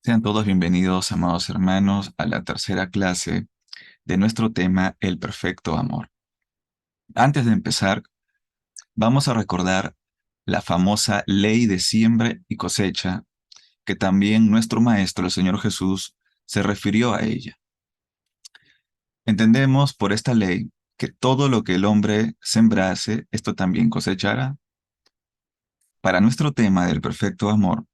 Sean todos bienvenidos, amados hermanos, a la tercera clase de nuestro tema, el perfecto amor. Antes de empezar, vamos a recordar la famosa ley de siembra y cosecha, que también nuestro Maestro, el Señor Jesús, se refirió a ella. Entendemos por esta ley que todo lo que el hombre sembrase, esto también cosechará. Para nuestro tema del perfecto amor,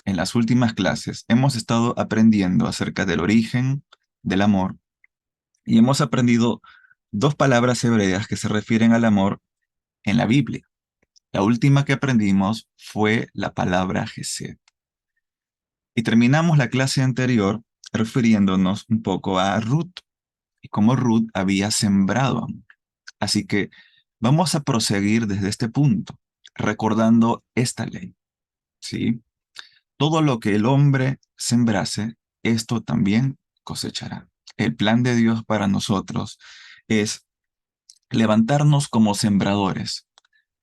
en las últimas clases hemos estado aprendiendo acerca del origen del amor. Y hemos aprendido dos palabras hebreas que se refieren al amor en la Biblia. La última que aprendimos fue la palabra Gesed. Y terminamos la clase anterior refiriéndonos un poco a Ruth y cómo Ruth había sembrado amor. Así que vamos a proseguir desde este punto, recordando esta ley. ¿Sí? Todo lo que el hombre sembrase, esto también cosechará. El plan de Dios para nosotros es levantarnos como sembradores,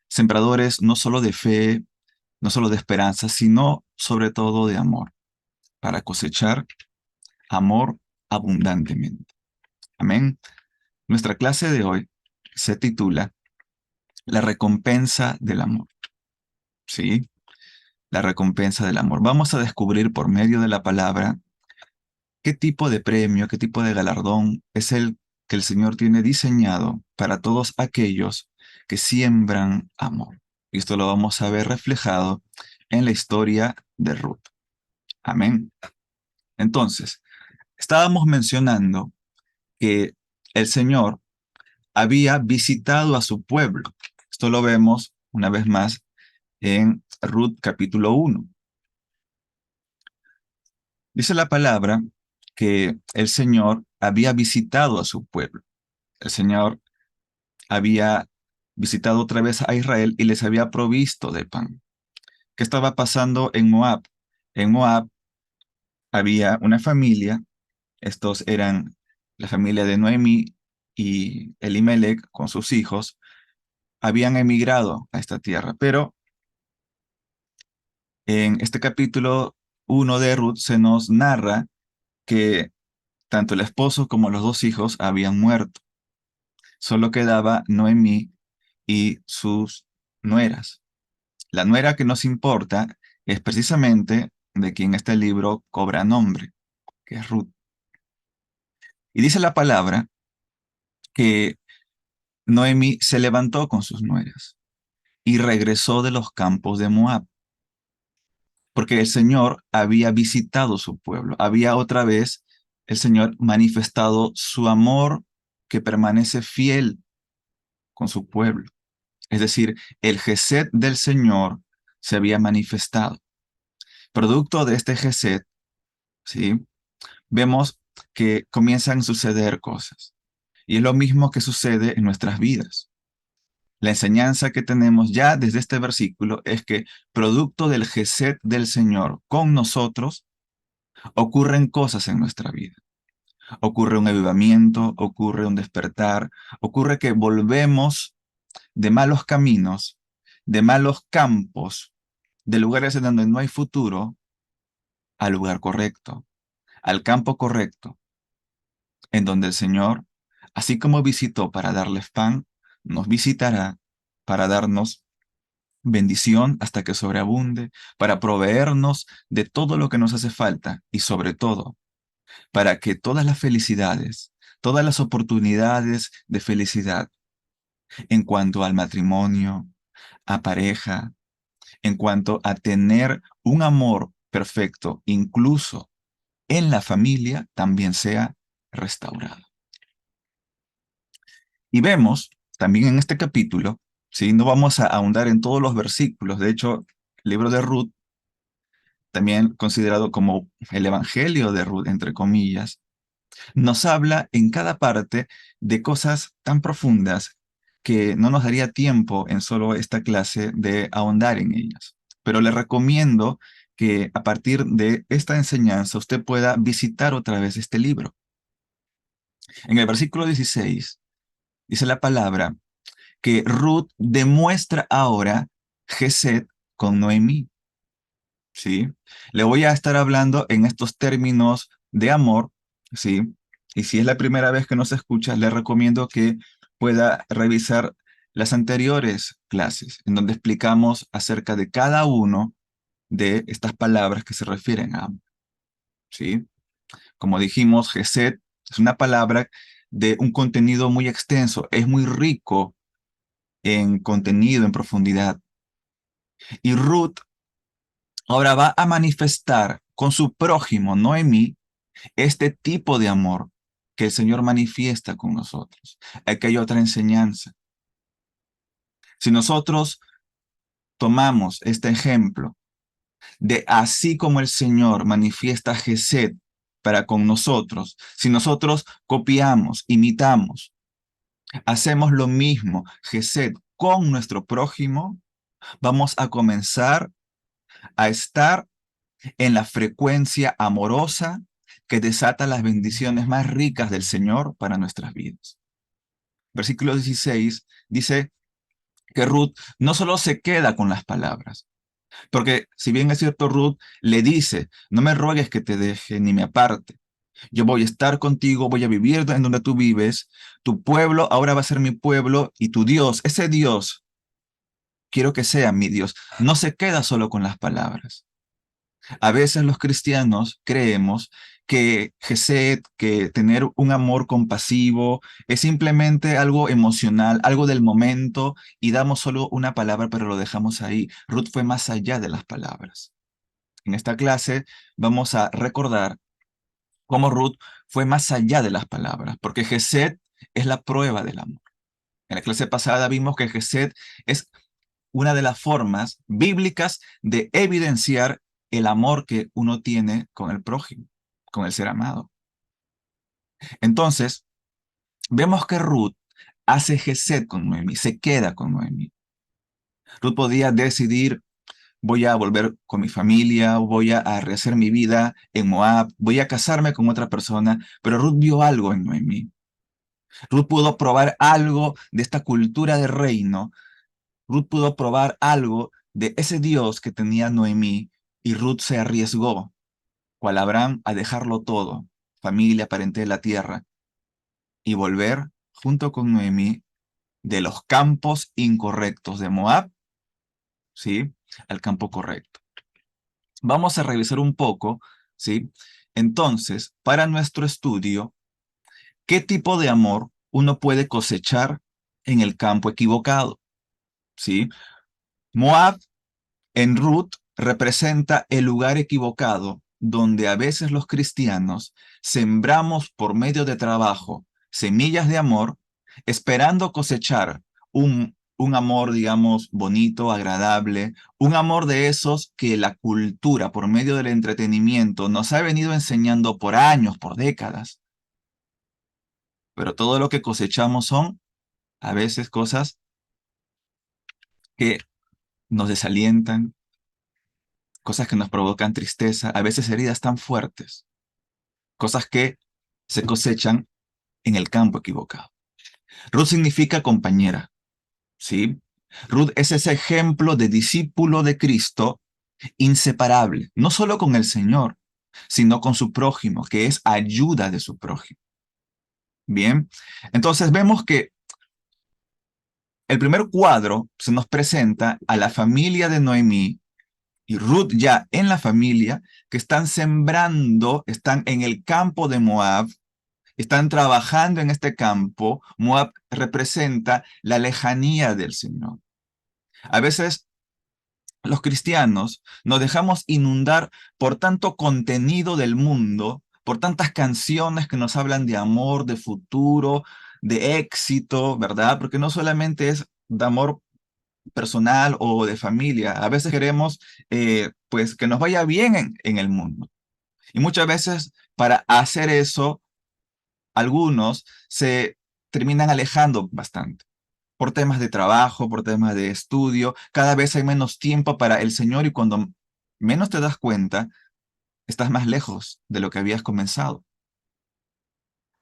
sembradores no solo de fe, no solo de esperanza, sino sobre todo de amor, para cosechar amor abundantemente. Amén. Nuestra clase de hoy se titula La recompensa del amor. ¿Sí? La recompensa del amor. Vamos a descubrir por medio de la palabra qué tipo de premio, qué tipo de galardón es el que el Señor tiene diseñado para todos aquellos que siembran amor. Y esto lo vamos a ver reflejado en la historia de Ruth. Amén. Entonces, estábamos mencionando que el Señor había visitado a su pueblo. Esto lo vemos una vez más en Ruth capítulo 1. Dice la palabra que el Señor había visitado a su pueblo. El Señor había visitado otra vez a Israel y les había provisto de pan. ¿Qué estaba pasando en Moab? En Moab había una familia, estos eran la familia de Noemí y Elimelech con sus hijos, habían emigrado a esta tierra, pero en este capítulo 1 de Ruth se nos narra que tanto el esposo como los dos hijos habían muerto. Solo quedaba Noemí y sus nueras. La nuera que nos importa es precisamente de quien este libro cobra nombre, que es Ruth. Y dice la palabra que Noemí se levantó con sus nueras y regresó de los campos de Moab, porque el Señor había visitado su pueblo, había otra vez el Señor manifestado su amor que permanece fiel con su pueblo. Es decir, el Gesed del Señor se había manifestado. Producto de este Gesed, ¿sí? Vemos que comienzan a suceder cosas. Y es lo mismo que sucede en nuestras vidas. La enseñanza que tenemos ya desde este versículo es que producto del Gesed del Señor con nosotros, ocurren cosas en nuestra vida. Ocurre un avivamiento, ocurre un despertar, ocurre que volvemos de malos caminos, de malos campos, de lugares en donde no hay futuro, al lugar correcto, al campo correcto, en donde el Señor, así como visitó para darles pan, nos visitará para darnos bendición hasta que sobreabunde, para proveernos de todo lo que nos hace falta y sobre todo, para que todas las felicidades, todas las oportunidades de felicidad en cuanto al matrimonio, a pareja, en cuanto a tener un amor perfecto, incluso en la familia, también sea restaurado. Y vemos también en este capítulo, ¿sí? No vamos a ahondar en todos los versículos, de hecho, el libro de Ruth, también considerado como el Evangelio de Ruth, entre comillas, nos habla en cada parte de cosas tan profundas que no nos daría tiempo en solo esta clase de ahondar en ellas. Pero le recomiendo que a partir de esta enseñanza usted pueda visitar otra vez este libro. En el versículo 16 dice la palabra que Ruth demuestra ahora Gesed con Noemí. ¿sí? Le voy a estar hablando en estos términos de amor, ¿sí? Y si es la primera vez que nos escucha, le recomiendo que pueda revisar las anteriores clases, en donde explicamos acerca de cada uno de estas palabras que se refieren a amor, ¿sí? Como dijimos, Gesed es una palabra de un contenido muy extenso, es muy rico en contenido, en profundidad. Y Ruth ahora va a manifestar con su prójimo, Noemí, este tipo de amor que el Señor manifiesta con nosotros. Aquí hay otra enseñanza. Si nosotros tomamos este ejemplo de así como el Señor manifiesta Gesed para con nosotros, si nosotros copiamos, imitamos, hacemos lo mismo, Gesed, con nuestro prójimo, vamos a comenzar a estar en la frecuencia amorosa que desata las bendiciones más ricas del Señor para nuestras vidas. Versículo 16 dice que Ruth no solo se queda con las palabras, porque si bien es cierto, Ruth le dice, no me ruegues que te deje ni me aparte. Yo voy a estar contigo, voy a vivir en donde tú vives, tu pueblo ahora va a ser mi pueblo y tu Dios, ese Dios, quiero que sea mi Dios. No se queda solo con las palabras. A veces los cristianos creemos que Gesed, que tener un amor compasivo, es simplemente algo emocional, algo del momento, y damos solo una palabra, pero lo dejamos ahí. Ruth fue más allá de las palabras. En esta clase vamos a recordar cómo Ruth fue más allá de las palabras, porque Gesed es la prueba del amor. En la clase pasada vimos que Gesed es una de las formas bíblicas de evidenciar el amor que uno tiene con el prójimo, con el ser amado. Entonces, vemos que Ruth hace gesed con Noemí, se queda con Noemí. Ruth podía decidir, voy a volver con mi familia, voy a rehacer mi vida en Moab, voy a casarme con otra persona, pero Ruth vio algo en Noemí. Ruth pudo probar algo de esta cultura de reino. Ruth pudo probar algo de ese Dios que tenía Noemí y Ruth se arriesgó, cual Abraham, a dejarlo todo, familia, parentela, tierra, y volver junto con Noemí de los campos incorrectos de Moab, ¿sí? Al campo correcto. Vamos a revisar un poco, ¿sí? Entonces, para nuestro estudio, ¿qué tipo de amor uno puede cosechar en el campo equivocado? ¿Sí? Moab en Ruth representa el lugar equivocado donde a veces los cristianos sembramos por medio de trabajo semillas de amor, esperando cosechar un amor, digamos, bonito, agradable, un amor de esos que la cultura, por medio del entretenimiento, nos ha venido enseñando por años, por décadas. Pero todo lo que cosechamos son a veces cosas que nos desalientan, cosas que nos provocan tristeza, a veces heridas tan fuertes, cosas que se cosechan en el campo equivocado. Ruth significa compañera, ¿sí? Ruth es ese ejemplo de discípulo de Cristo inseparable, no solo con el Señor, sino con su prójimo, que es ayuda de su prójimo. Bien, entonces vemos que el primer cuadro se nos presenta a la familia de Noemí y Ruth ya en la familia, que están sembrando, están en el campo de Moab, están trabajando en este campo. Moab representa la lejanía del Señor. A veces los cristianos nos dejamos inundar por tanto contenido del mundo, por tantas canciones que nos hablan de amor, de futuro, de éxito, ¿verdad? Porque no solamente es de amor personal o de familia. A veces queremos, pues, que nos vaya bien en el mundo. Y muchas veces para hacer eso, algunos se terminan alejando bastante. Por temas de trabajo, por temas de estudio, cada vez hay menos tiempo para el Señor y cuando menos te das cuenta, estás más lejos de lo que habías comenzado.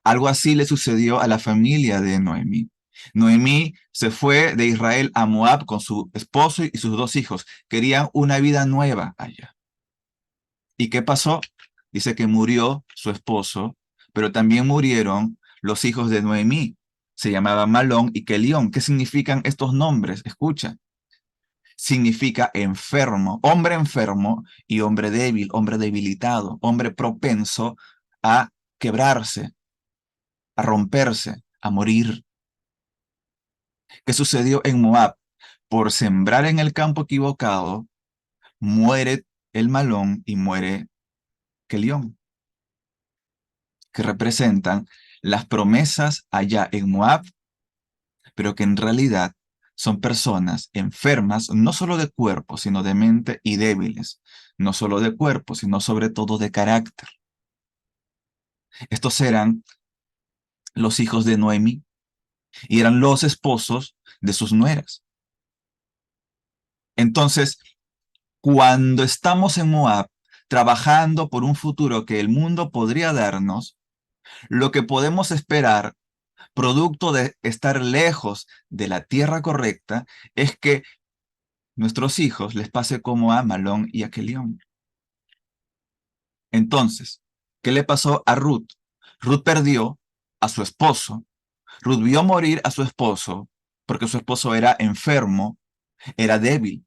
Algo así le sucedió a la familia de Noemí. Noemí se fue de Israel a Moab con su esposo y sus dos hijos. Querían una vida nueva allá. ¿Y qué pasó? Dice que murió su esposo, pero también murieron los hijos de Noemí. Se llamaban Malón y Kelión. ¿Qué significan estos nombres? Escucha. Significa enfermo y hombre débil, hombre debilitado, hombre propenso a quebrarse, a romperse, a morir. ¿Qué sucedió en Moab? Por sembrar en el campo equivocado, muere el Malón y muere Kelión, que representan las promesas allá en Moab, pero que en realidad son personas enfermas, no solo de cuerpo, sino de mente y débiles, no solo de cuerpo, sino sobre todo de carácter. Estos eran los hijos de Noemi y eran los esposos de sus nueras. Entonces, cuando estamos en Moab, trabajando por un futuro que el mundo podría darnos, lo que podemos esperar, producto de estar lejos de la tierra correcta, es que nuestros hijos les pase como a Malón y a Kelión. Entonces, ¿qué le pasó a Ruth? Ruth perdió a su esposo. Ruth vio morir a su esposo porque su esposo era enfermo, era débil,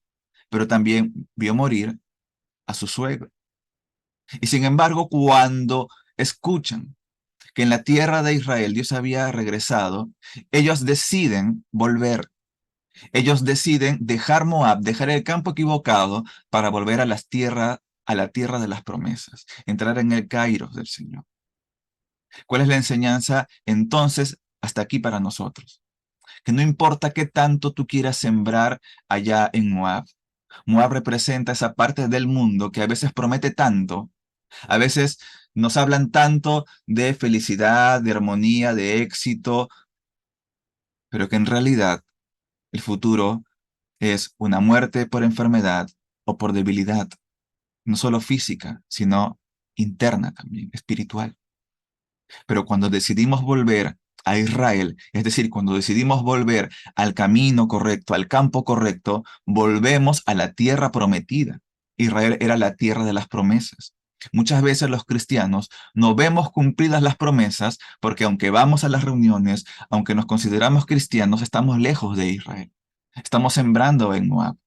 pero también vio morir a su suegro. Y sin embargo, cuando escuchan que en la tierra de Israel Dios había regresado, ellos deciden volver. Ellos deciden dejar Moab, dejar el campo equivocado para volver a la tierra de las promesas, entrar en el Kairos del Señor. ¿Cuál es la enseñanza entonces hasta aquí para nosotros? Que no importa qué tanto tú quieras sembrar allá en Moab, Moab representa esa parte del mundo que a veces promete tanto, a veces nos hablan tanto de felicidad, de armonía, de éxito, pero que en realidad el futuro es una muerte por enfermedad o por debilidad, no solo física, sino interna también, espiritual. Pero cuando decidimos volver a Israel, es decir, cuando decidimos volver al camino correcto, al campo correcto, volvemos a la tierra prometida. Israel era la tierra de las promesas. Muchas veces los cristianos no vemos cumplidas las promesas porque aunque vamos a las reuniones, aunque nos consideramos cristianos, estamos lejos de Israel. Estamos sembrando en Moab.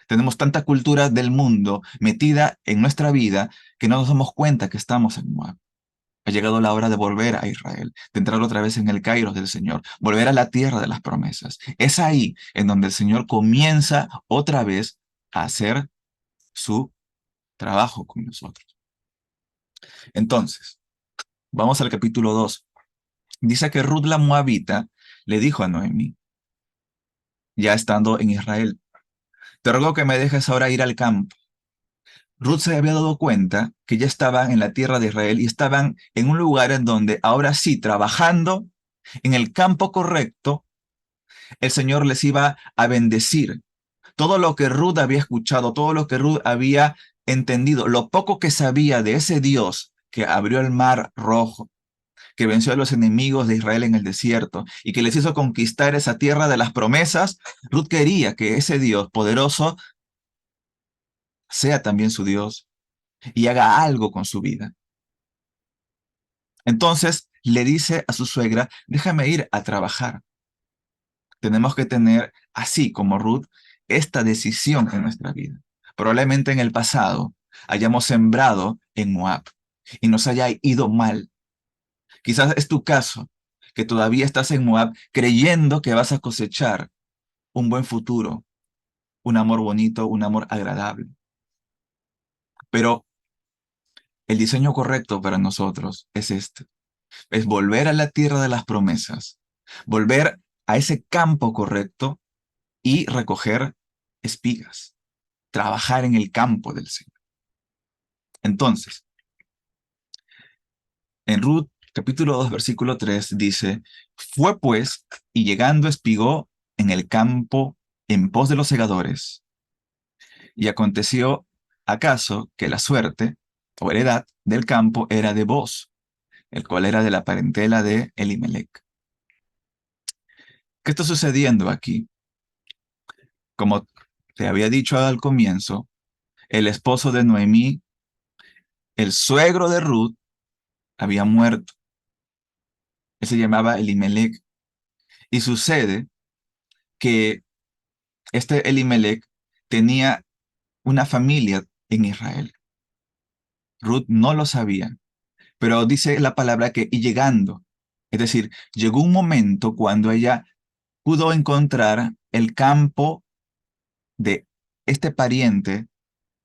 Tenemos tanta cultura del mundo metida en nuestra vida que no nos damos cuenta que estamos en Moab. Ha llegado la hora de volver a Israel, de entrar otra vez en el Kairos del Señor, volver a la tierra de las promesas. Es ahí en donde el Señor comienza otra vez a hacer su trabajo con nosotros. Entonces, vamos al capítulo 2. Dice que Ruth la Moabita le dijo a Noemí, ya estando en Israel, te ruego que me dejes ahora ir al campo. Ruth se había dado cuenta que ya estaban en la tierra de Israel y estaban en un lugar en donde ahora sí, trabajando en el campo correcto, el Señor les iba a bendecir. Todo lo que Ruth había escuchado, todo lo que Ruth había entendido, lo poco que sabía de ese Dios que abrió el mar rojo, que venció a los enemigos de Israel en el desierto y que les hizo conquistar esa tierra de las promesas, Ruth quería que ese Dios poderoso sea también su Dios y haga algo con su vida. Entonces le dice a su suegra, déjame ir a trabajar. Tenemos que tener, así como Ruth, esta decisión en nuestra vida. Probablemente en el pasado hayamos sembrado en Moab y nos haya ido mal. Quizás es tu caso, que todavía estás en Moab creyendo que vas a cosechar un buen futuro, un amor bonito, un amor agradable. Pero el diseño correcto para nosotros es este, es volver a la tierra de las promesas, volver a ese campo correcto y recoger espigas, trabajar en el campo del Señor. Entonces, en Ruth capítulo 2, versículo 3 dice, fue pues y llegando espigó en el campo en pos de los segadores. Y aconteció acaso que la suerte o heredad del campo era de Boz, el cual era de la parentela de Elimelech. ¿Qué está sucediendo aquí? Como te había dicho al comienzo, el esposo de Noemí el suegro de Ruth había muerto. Él se llamaba Elimelec. Y sucede que este Elimelec tenía una familia en Israel. Ruth no lo sabía, pero dice la palabra que y llegando, es decir, llegó un momento cuando ella pudo encontrar el campo de este pariente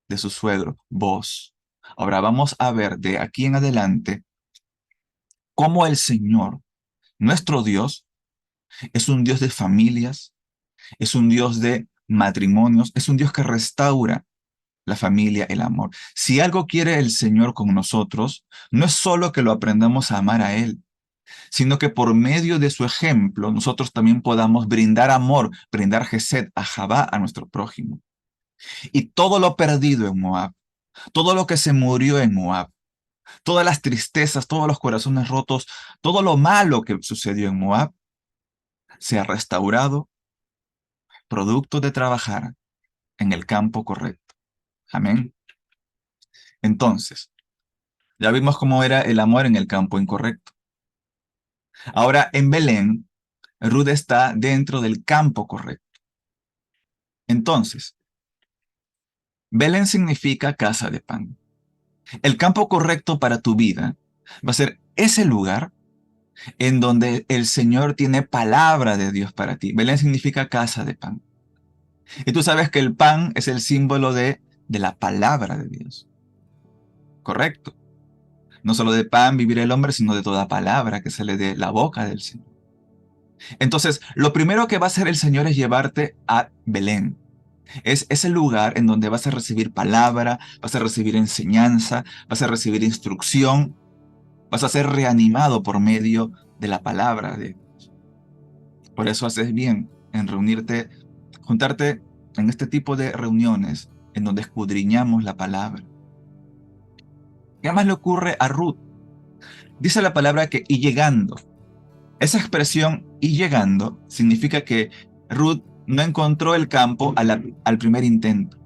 de su suegro, Boz. Ahora vamos a ver de aquí en adelante cómo el Señor, nuestro Dios, es un Dios de familias, es un Dios de matrimonios, es un Dios que restaura la familia, el amor. Si algo quiere el Señor con nosotros, no es solo que lo aprendamos a amar a Él, sino que por medio de su ejemplo nosotros también podamos brindar amor, brindar Gesed, Ahabá a nuestro prójimo. Y todo lo perdido en Moab, todo lo que se murió en Moab, todas las tristezas, todos los corazones rotos, todo lo malo que sucedió en Moab, se ha restaurado producto de trabajar en el campo correcto. Amén. Entonces, ya vimos cómo era el amor en el campo incorrecto. Ahora, en Belén, Ruth está dentro del campo correcto. Entonces, Belén significa casa de pan. El campo correcto para tu vida va a ser ese lugar en donde el Señor tiene palabra de Dios para ti. Belén significa casa de pan. Y tú sabes que el pan es el símbolo de la palabra de Dios. Correcto. No solo de pan vivirá el hombre, sino de toda palabra que sale de la boca del Señor. Entonces, lo primero que va a hacer el Señor es llevarte a Belén. Es ese lugar en donde vas a recibir palabra, vas a recibir enseñanza, vas a recibir instrucción, vas a ser reanimado por medio de la palabra de Dios. Por eso haces bien en reunirte, juntarte en este tipo de reuniones en donde escudriñamos la palabra. ¿Qué más le ocurre a Ruth? Dice la palabra que y llegando. Esa expresión y llegando significa que Ruth no encontró el campo al primer intento.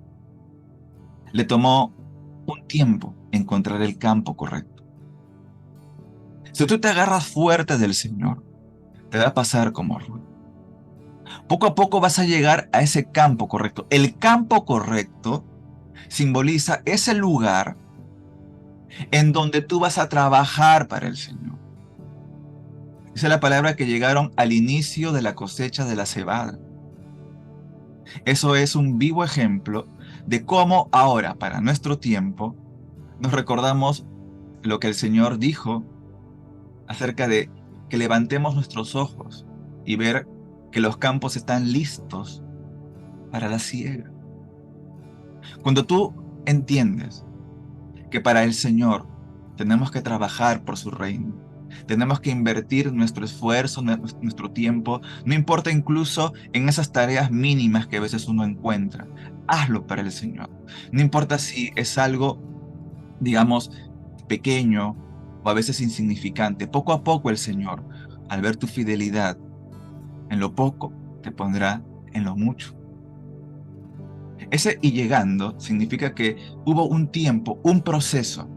Le tomó un tiempo encontrar el campo correcto. Si tú te agarras fuerte del Señor, te va a pasar como Ruth. Poco a poco vas a llegar a ese campo correcto. El campo correcto simboliza ese lugar en donde tú vas a trabajar para el Señor. Dice la palabra que llegaron al inicio de la cosecha de la cebada. Eso es un vivo ejemplo de cómo ahora, para nuestro tiempo, nos recordamos lo que el Señor dijo acerca de que levantemos nuestros ojos y ver que los campos están listos para la siega. Cuando tú entiendes que para el Señor tenemos que trabajar por su reino, tenemos que invertir nuestro esfuerzo, nuestro tiempo, no importa incluso en esas tareas mínimas que a veces uno encuentra, hazlo para el Señor. No importa si es algo, digamos, pequeño o a veces insignificante, poco a poco el Señor, al ver tu fidelidad en lo poco, te pondrá en lo mucho. Ese y llegando significa que hubo un tiempo, un proceso.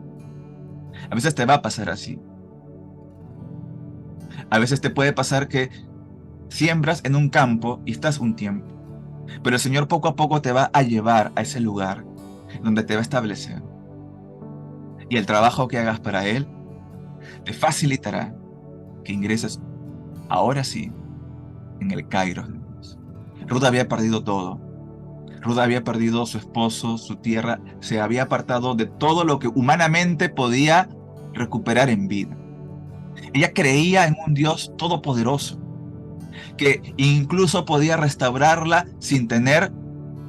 A veces te va a pasar así. A veces te puede pasar que siembras en un campo y estás un tiempo, pero el Señor poco a poco te va a llevar a ese lugar donde te va a establecer. Y el trabajo que hagas para Él te facilitará que ingreses ahora sí en el Kairos de Dios. Ruth había perdido todo. Ruth había perdido su esposo, su tierra, se había apartado de todo lo que humanamente podía recuperar en vida. Ella creía en un Dios todopoderoso, que incluso podía restaurarla sin tener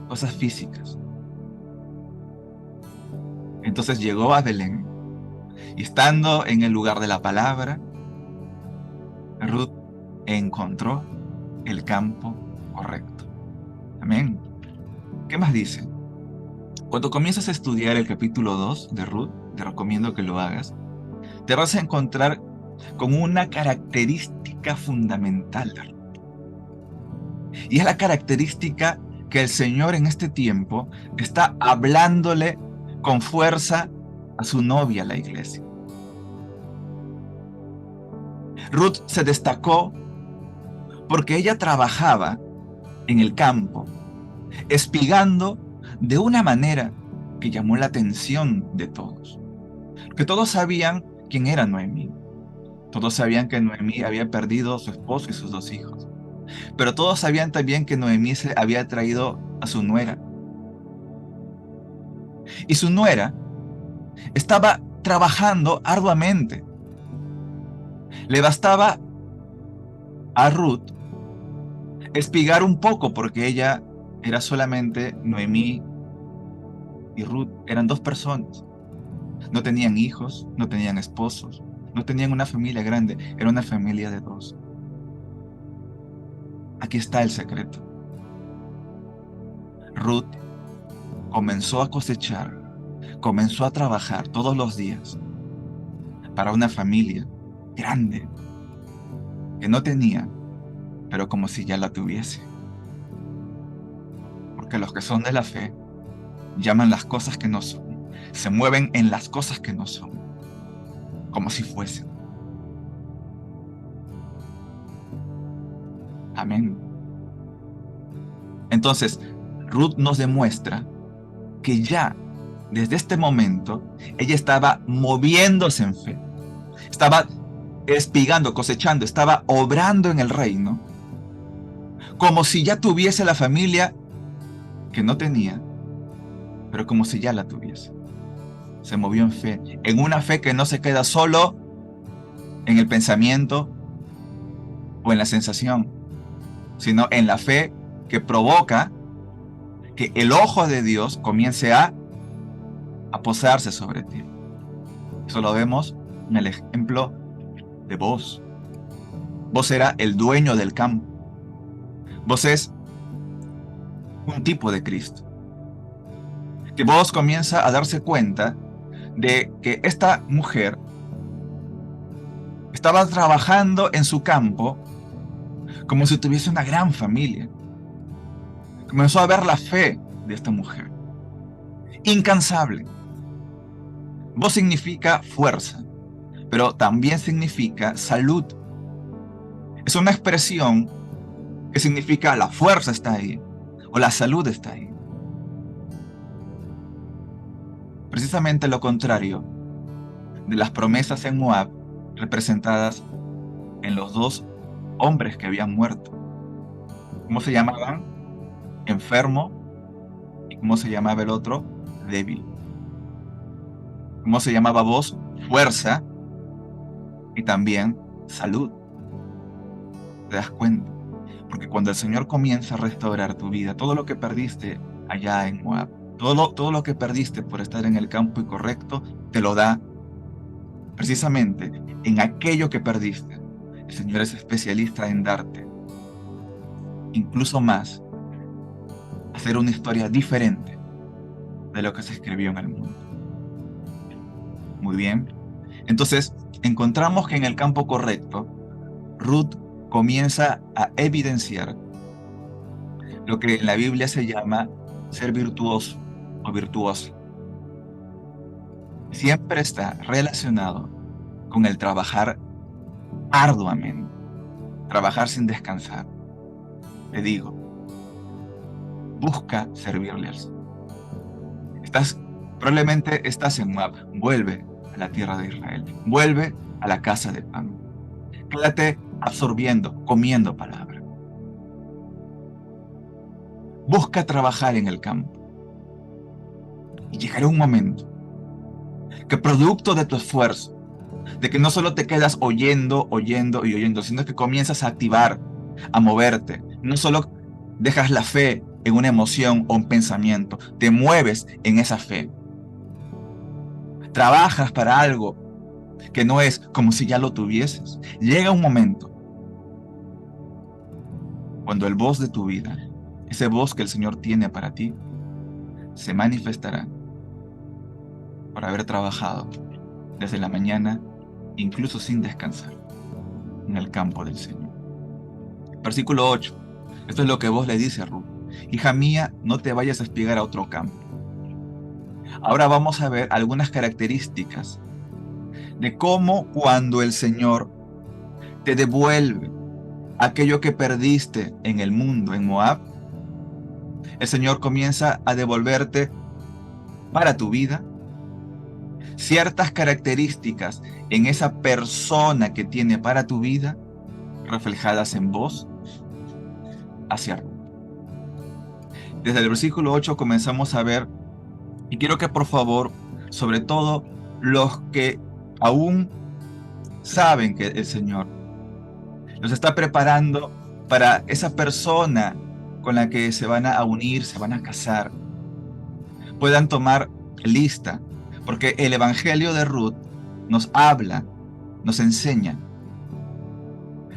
cosas físicas. Entonces llegó a Belén y estando en el lugar de la palabra, Ruth encontró el campo correcto. Amén. ¿Qué más dice? Cuando comienzas a estudiar el capítulo 2 de Ruth, te recomiendo que lo hagas, te vas a encontrar con una característica fundamental de Ruth. Y es la característica que el Señor en este tiempo está hablándole con fuerza a su novia a la iglesia. Ruth se destacó porque ella trabajaba en el campo, espigando de una manera que llamó la atención de todos. Que todos sabían quién era Noemí. Todos sabían que Noemí había perdido a su esposo y sus 2 hijos. Pero todos sabían también que Noemí se había traído a su nuera. Y su nuera estaba trabajando arduamente. Le bastaba a Ruth espigar un poco porque ella era solamente Noemí y Ruth. Eran 2 personas. No tenían hijos, no tenían esposos, no tenían una familia grande. Era una familia de 2. Aquí está el secreto. Ruth comenzó a cosechar, comenzó a trabajar todos los días para una familia grande que no tenía, pero como si ya la tuviese. Porque los que son de la fe llaman las cosas que no son, se mueven en las cosas que no son, como si fuesen. Amén. Entonces, Ruth nos demuestra que ya desde este momento ella estaba moviéndose en fe, estaba espigando, cosechando, estaba obrando en el reino, como si ya tuviese la familia que no tenía, pero como si ya la tuviese. Se movió en fe, en una fe que no se queda solo en el pensamiento o en la sensación, sino en la fe que provoca que el ojo de Dios comience a posarse sobre ti. Eso lo vemos en el ejemplo de vos. Vos era el dueño del campo. Vos es un tipo de Cristo. Que vos comienza a darse cuenta de que esta mujer estaba trabajando en su campo como si tuviese una gran familia. Comenzó a ver la fe de esta mujer. Incansable. Vos significa fuerza, pero también significa salud. Es una expresión que significa la fuerza está ahí o la salud está ahí. Precisamente lo contrario de las promesas en Moab representadas en los 2 hombres que habían muerto. ¿Cómo se llamaban? Enfermo. ¿Y cómo se llamaba el otro? Débil. ¿Cómo se llamaba vos? Fuerza y también salud. ¿Te das cuenta? Porque cuando el Señor comienza a restaurar tu vida, todo lo que perdiste allá en Moab, todo lo que perdiste por estar en el campo incorrecto, te lo da precisamente en aquello que perdiste. El Señor es especialista en darte, incluso más, hacer una historia diferente de lo que se escribió en el mundo. Muy bien. Entonces, encontramos que en el campo correcto, Ruth comienza a evidenciar lo que en la Biblia se llama ser virtuoso o virtuoso. Siempre está relacionado con el trabajar arduamente, trabajar sin descansar. Te digo, busca servirle al Señor. Probablemente estás en Moab, vuelve a la tierra de Israel, vuelve a la casa de pan. Quédate absorbiendo, comiendo palabra. Busca trabajar en el campo. Y llegará un momento que producto de tu esfuerzo, de que no solo te quedas oyendo, oyendo y oyendo, sino que comienzas a activar, a moverte. No solo dejas la fe en una emoción o un pensamiento, te mueves en esa fe. Trabajas para algo que no es como si ya lo tuvieses. Llega un momento cuando el voz de tu vida, ese voz que el Señor tiene para ti, se manifestará por haber trabajado desde la mañana, incluso sin descansar, en el campo del Señor. Versículo 8. Esto es lo que vos le dices a Ruth. Hija mía, no te vayas a espigar a otro campo. Ahora vamos a ver algunas características de cómo cuando el Señor te devuelve aquello que perdiste en el mundo, en Moab, el Señor comienza a devolverte para tu vida ciertas características en esa persona que tiene para tu vida, reflejadas en vos, hacia arriba. Desde el versículo 8 comenzamos a ver, y quiero que por favor, sobre todo los que aún saben que el Señor los está preparando para esa persona con la que se van a unir, se van a casar, puedan tomar lista, porque el Evangelio de Ruth nos habla, nos enseña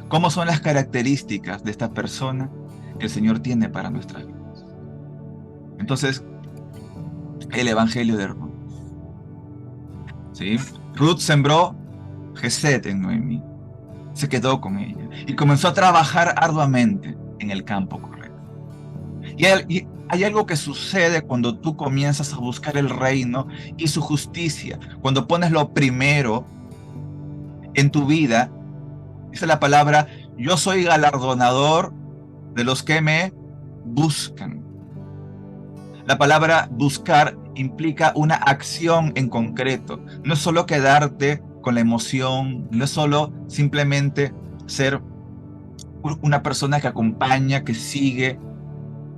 cómo son las características de esta persona que el Señor tiene para nuestras vidas. Entonces, el Evangelio de Ruth. ¿Sí? Ruth sembró Gesed en Noemí, se quedó con ella y comenzó a trabajar arduamente en el campo correcto. Y hay algo que sucede cuando tú comienzas a buscar el reino y su justicia, cuando pones lo primero en tu vida. Dice la palabra: yo soy galardonador de los que me buscan. La palabra buscar implica una acción en concreto. No es solo quedarte con la emoción, no es solo simplemente ser una persona que acompaña, que sigue.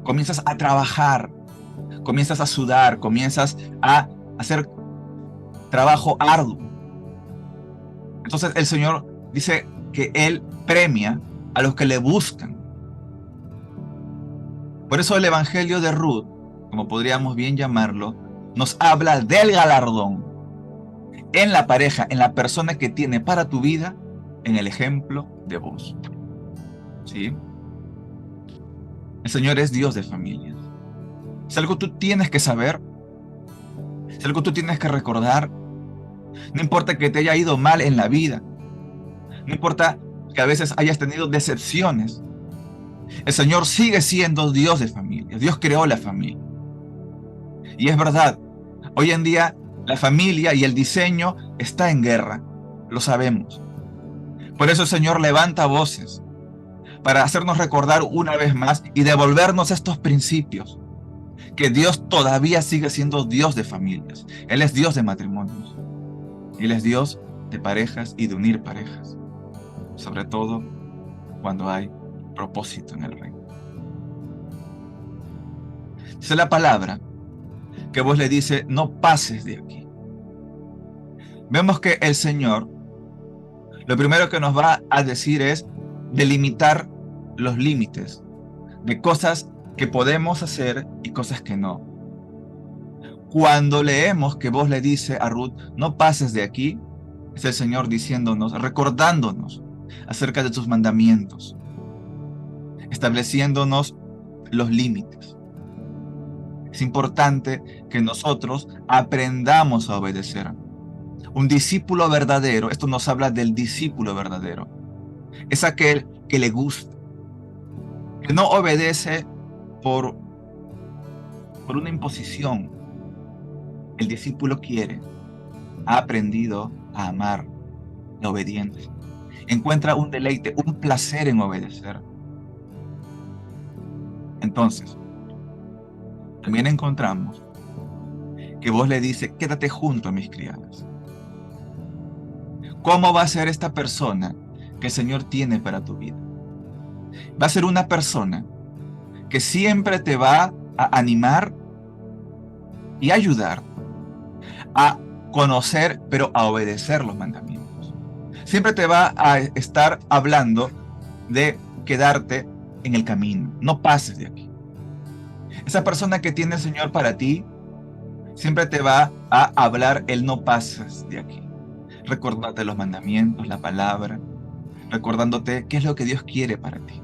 Comienzas a trabajar, comienzas a sudar, comienzas a hacer trabajo arduo. Entonces el Señor dice que Él premia a los que le buscan. Por eso el Evangelio de Ruth, como podríamos bien llamarlo, nos habla del galardón en la pareja, en la persona que tiene para tu vida, en el ejemplo de vos. ¿Sí? El Señor es Dios de familias. Es algo que tú tienes que saber, es algo que tú tienes que recordar. No importa que te haya ido mal en la vida, no importa que a veces hayas tenido decepciones, el Señor sigue siendo Dios de familias. Dios creó la familia. Y es verdad, hoy en día la familia y el diseño está en guerra, lo sabemos. Por eso el Señor levanta voces para hacernos recordar una vez más y devolvernos estos principios, que Dios todavía sigue siendo Dios de familias. Él es Dios de matrimonios. Él es Dios de parejas y de unir parejas, sobre todo cuando hay propósito en el reino. Dice la palabra que vos le dice: no pases de aquí. Vemos que el Señor lo primero que nos va a decir es delimitar los límites de cosas que podemos hacer y cosas que no. Cuando leemos que vos le dice a Ruth: no pases de aquí, es el Señor diciéndonos, recordándonos acerca de sus mandamientos, estableciéndonos los límites. Es importante que nosotros aprendamos a obedecer. Un discípulo verdadero, esto nos habla del discípulo verdadero, es aquel que le gusta, que no obedece por una imposición. El discípulo quiere, ha aprendido a amar la obediencia. Encuentra un deleite, un placer en obedecer. Entonces, también encontramos que vos le dices: quédate junto a mis criadas. ¿Cómo va a ser esta persona que el Señor tiene para tu vida? Va a ser una persona que siempre te va a animar y ayudar a conocer, pero a obedecer los mandamientos. Siempre te va a estar hablando de quedarte en el camino. No pases de aquí. Esa persona que tiene el Señor para ti siempre te va a hablar el no pases de aquí. Recordándote los mandamientos, la palabra, recordándote qué es lo que Dios quiere para ti.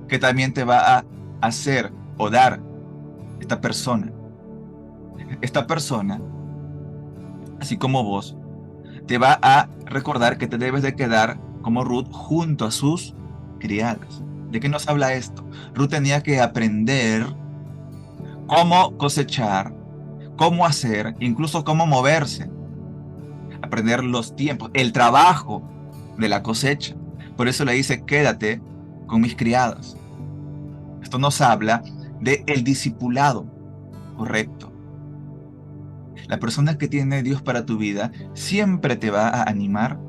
Que también te va a hacer o dar esta persona. Esta persona, así como vos, te va a recordar que te debes de quedar como Ruth junto a sus criadas. ¿De qué nos habla esto? Ruth tenía que aprender cómo cosechar, cómo hacer, incluso cómo moverse, aprender los tiempos, el trabajo de la cosecha. Por eso le dice, quédate con mis criadas. Esto nos habla de el discipulado correcto. La persona que tiene Dios para tu vida siempre te va a animar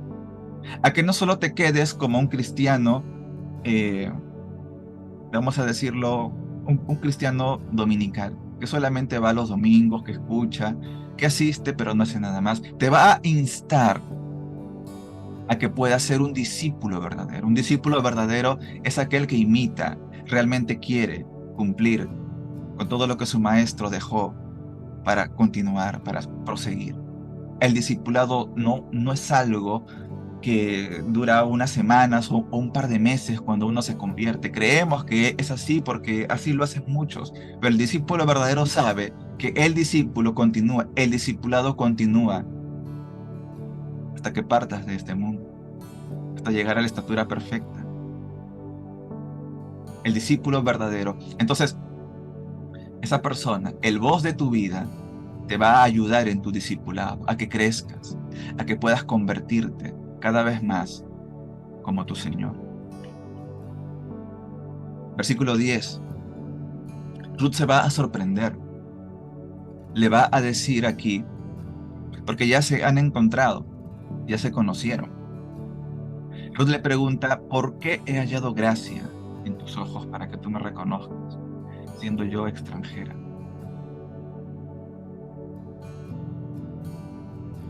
a que no solo te quedes como un cristiano, eh, vamos a decirlo, un cristiano dominical, que solamente va los domingos, que escucha, que asiste, pero no hace nada más. Te va a instar a que puedas ser un discípulo verdadero. Un discípulo verdadero es aquel que imita, realmente quiere cumplir con todo lo que su maestro dejó para continuar, para proseguir. El discipulado no es algo que dura unas semanas o un par de meses cuando uno se convierte. Creemos que es así porque así lo hacen muchos, pero el discípulo verdadero sabe que el discípulo continúa, el discipulado continúa hasta que partas de este mundo, hasta llegar a la estatura perfecta. El discípulo verdadero. Entonces, esa persona, el voz de tu vida, te va a ayudar en tu discipulado, a que crezcas, a que puedas convertirte cada vez más como tu Señor. Versículo 10. Ruth se va a sorprender. Le va a decir aquí, porque ya se han encontrado, ya se conocieron. Ruth le pregunta, ¿por qué he hallado gracia en tus ojos para que tú me reconozcas, siendo yo extranjera?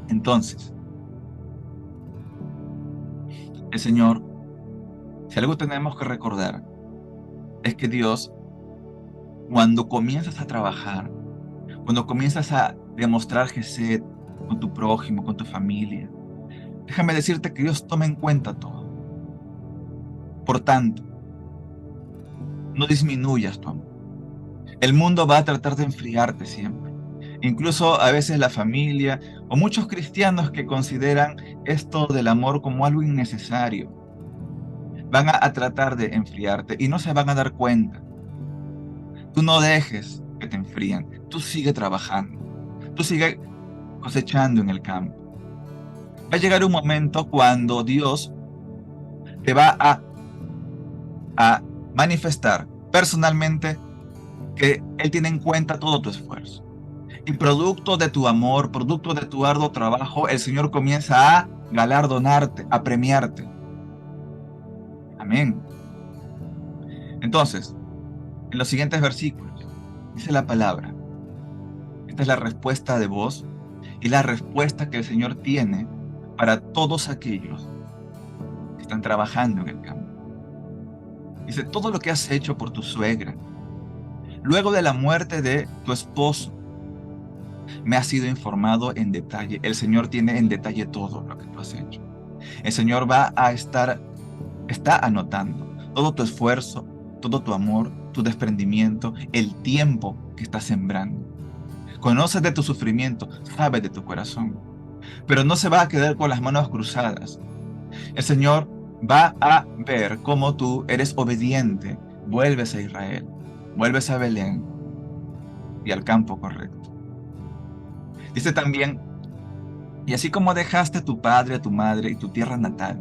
Entonces, el Señor, si algo tenemos que recordar, es que Dios, cuando comienzas a trabajar, cuando comienzas a demostrar gesed con tu prójimo, con tu familia, déjame decirte que Dios toma en cuenta todo. Por tanto, no disminuyas tu amor. El mundo va a tratar de enfriarte siempre. Incluso a veces la familia o muchos cristianos que consideran esto del amor como algo innecesario, van a tratar de enfriarte y no se van a dar cuenta. Tú no dejes que te enfríen. Tú sigue trabajando. Tú sigue cosechando en el campo. Va a llegar un momento cuando Dios te va a manifestar personalmente que Él tiene en cuenta todo tu esfuerzo. Y producto de tu amor, producto de tu arduo trabajo, el Señor comienza a galardonarte, a premiarte. Amén. Entonces, en los siguientes versículos, dice la palabra. Esta es la respuesta de vos y la respuesta que el Señor tiene para todos aquellos que están trabajando en el campo. Dice, todo lo que has hecho por tu suegra, luego de la muerte de tu esposo, me ha sido informado en detalle. El Señor tiene en detalle todo lo que tú has hecho. El Señor está anotando todo tu esfuerzo, todo tu amor, tu desprendimiento, el tiempo que estás sembrando. Conoce de tu sufrimiento, sabe de tu corazón, pero no se va a quedar con las manos cruzadas. El Señor va a ver cómo tú eres obediente, vuelves a Israel, vuelves a Belén y al campo correcto. Dice también, y así como dejaste a tu padre, a tu madre y tu tierra natal,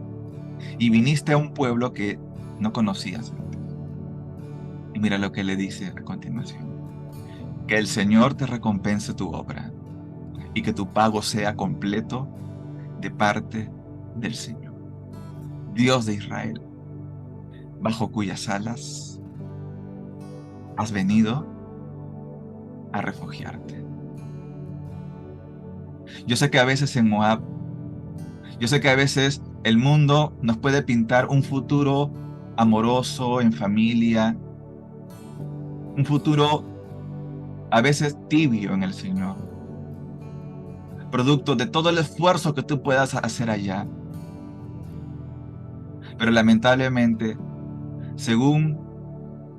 y viniste a un pueblo que no conocías antes. Y mira lo que le dice a continuación. Que el Señor te recompense tu obra y que tu pago sea completo de parte del Señor, Dios de Israel, bajo cuyas alas has venido a refugiarte. Yo sé que a veces en Moab, yo sé que a veces el mundo nos puede pintar un futuro amoroso, en familia, un futuro a veces tibio en el Señor, producto de todo el esfuerzo que tú puedas hacer allá. Pero lamentablemente, según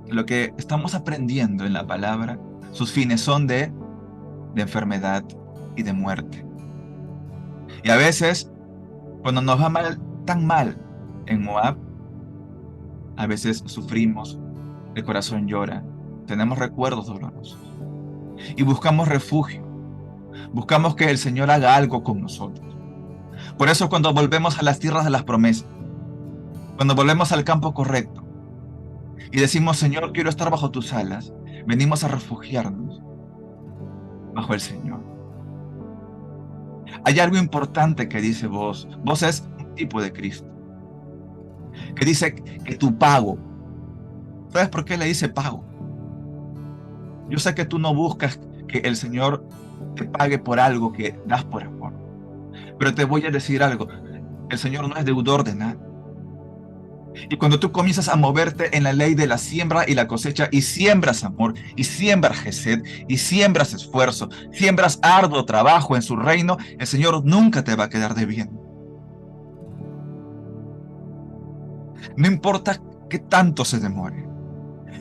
lo que estamos aprendiendo en la palabra, sus fines son de enfermedad y de muerte. Y a veces, cuando nos va mal, tan mal en Moab, a veces sufrimos, el corazón llora, tenemos recuerdos dolorosos. y buscamos refugio. Buscamos que el Señor haga algo con nosotros. Por eso cuando volvemos a las tierras de las promesas, cuando volvemos al campo correcto y decimos, Señor, quiero estar bajo tus alas, venimos a refugiarnos bajo el Señor. Hay algo importante que dice vos. Vos es un tipo de Cristo, que dice que tu pago. ¿Sabes por qué le dice pago? Yo sé que tú no buscas que el Señor te pague por algo que das por amor, pero te voy a decir algo. El Señor no es deudor de nada. Y cuando tú comienzas a moverte en la ley de la siembra y la cosecha, y siembras amor, y siembras gesed, y siembras esfuerzo, siembras arduo trabajo en su reino, el Señor nunca te va a quedar debiendo. No importa qué tanto se demore,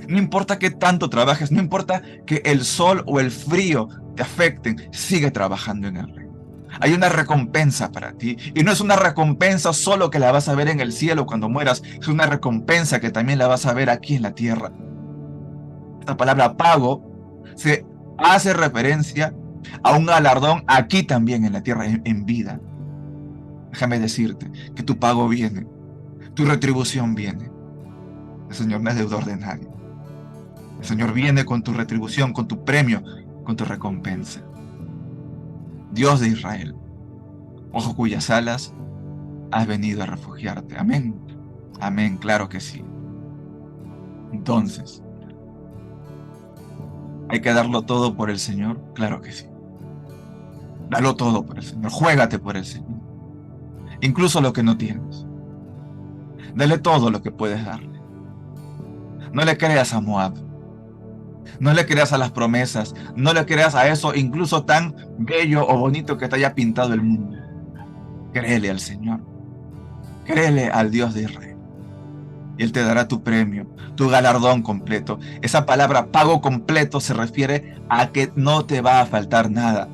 no importa qué tanto trabajes, no importa que el sol o el frío te afecten, sigue trabajando en el reino. Hay una recompensa para ti. Y no es una recompensa solo que la vas a ver en el cielo cuando mueras. Es una recompensa que también la vas a ver aquí en la tierra. Esta palabra pago se hace referencia a un galardón aquí también en la tierra, en vida. Déjame decirte que tu pago viene, tu retribución viene. El Señor no es deudor de nadie. El Señor viene con tu retribución, con tu premio, con tu recompensa. Dios de Israel, bajo cuyas alas has venido a refugiarte. Amén. Amén, claro que sí. Entonces, ¿hay que darlo todo por el Señor? Claro que sí. Dalo todo por el Señor. Juégate por el Señor. Incluso lo que no tienes. Dale todo lo que puedes darle. No le creas a Moab. No le creas a las promesas. No le creas a eso incluso tan bello o bonito que te haya pintado el mundo. Créele al Señor. Créele al Dios de Israel. Y Él te dará tu premio, tu galardón completo. Esa palabra pago completo se refiere a que no te va a faltar nada.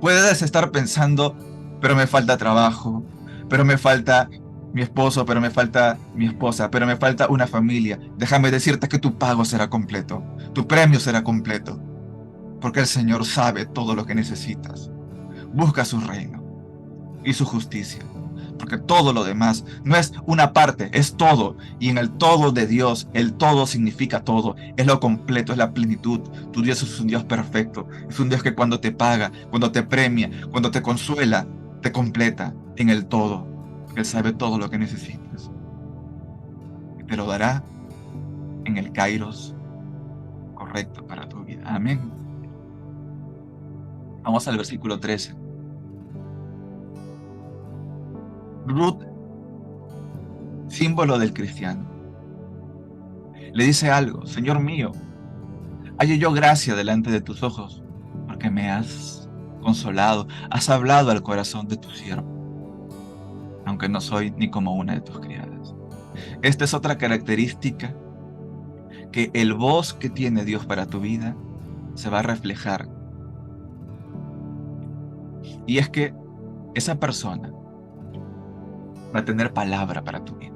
Puedes estar pensando, pero me falta trabajo, pero me falta mi esposo, pero me falta mi esposa, pero me falta una familia. Déjame decirte que tu pago será completo, tu premio será completo, porque el Señor sabe todo lo que necesitas. Busca su reino y su justicia, porque todo lo demás no es una parte, es todo. Y en el todo de Dios, el todo significa todo, es lo completo, es la plenitud. Tu Dios es un Dios perfecto, es un Dios que cuando te paga, cuando te premia, cuando te consuela, te completa en el todo. Él sabe todo lo que necesitas y te lo dará en el kairos correcto para tu vida. Amén. Vamos al versículo 13. Ruth, símbolo del cristiano, le dice algo: Señor mío, hallo yo gracia delante de tus ojos, porque me has consolado, has hablado al corazón de tu siervo, aunque no soy ni como una de tus criadas. Esta es otra característica que el voz que tiene Dios para tu vida se va a reflejar. Y es que esa persona va a tener palabra para tu vida.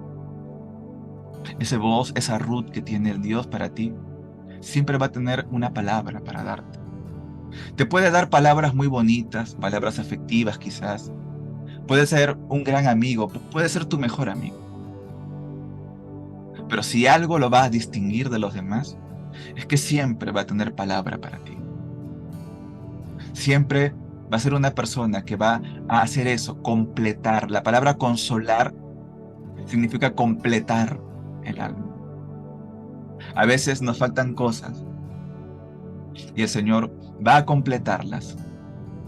Ese voz, esa Ruth que tiene el Dios para ti, siempre va a tener una palabra para darte. Te puede dar palabras muy bonitas, palabras afectivas quizás. Puede ser un gran amigo, puede ser tu mejor amigo. Pero si algo lo va a distinguir de los demás, es que siempre va a tener palabra para ti. Siempre va a ser una persona que va a hacer eso, completar. La palabra consolar significa completar el alma. A veces nos faltan cosas y el Señor va a completarlas.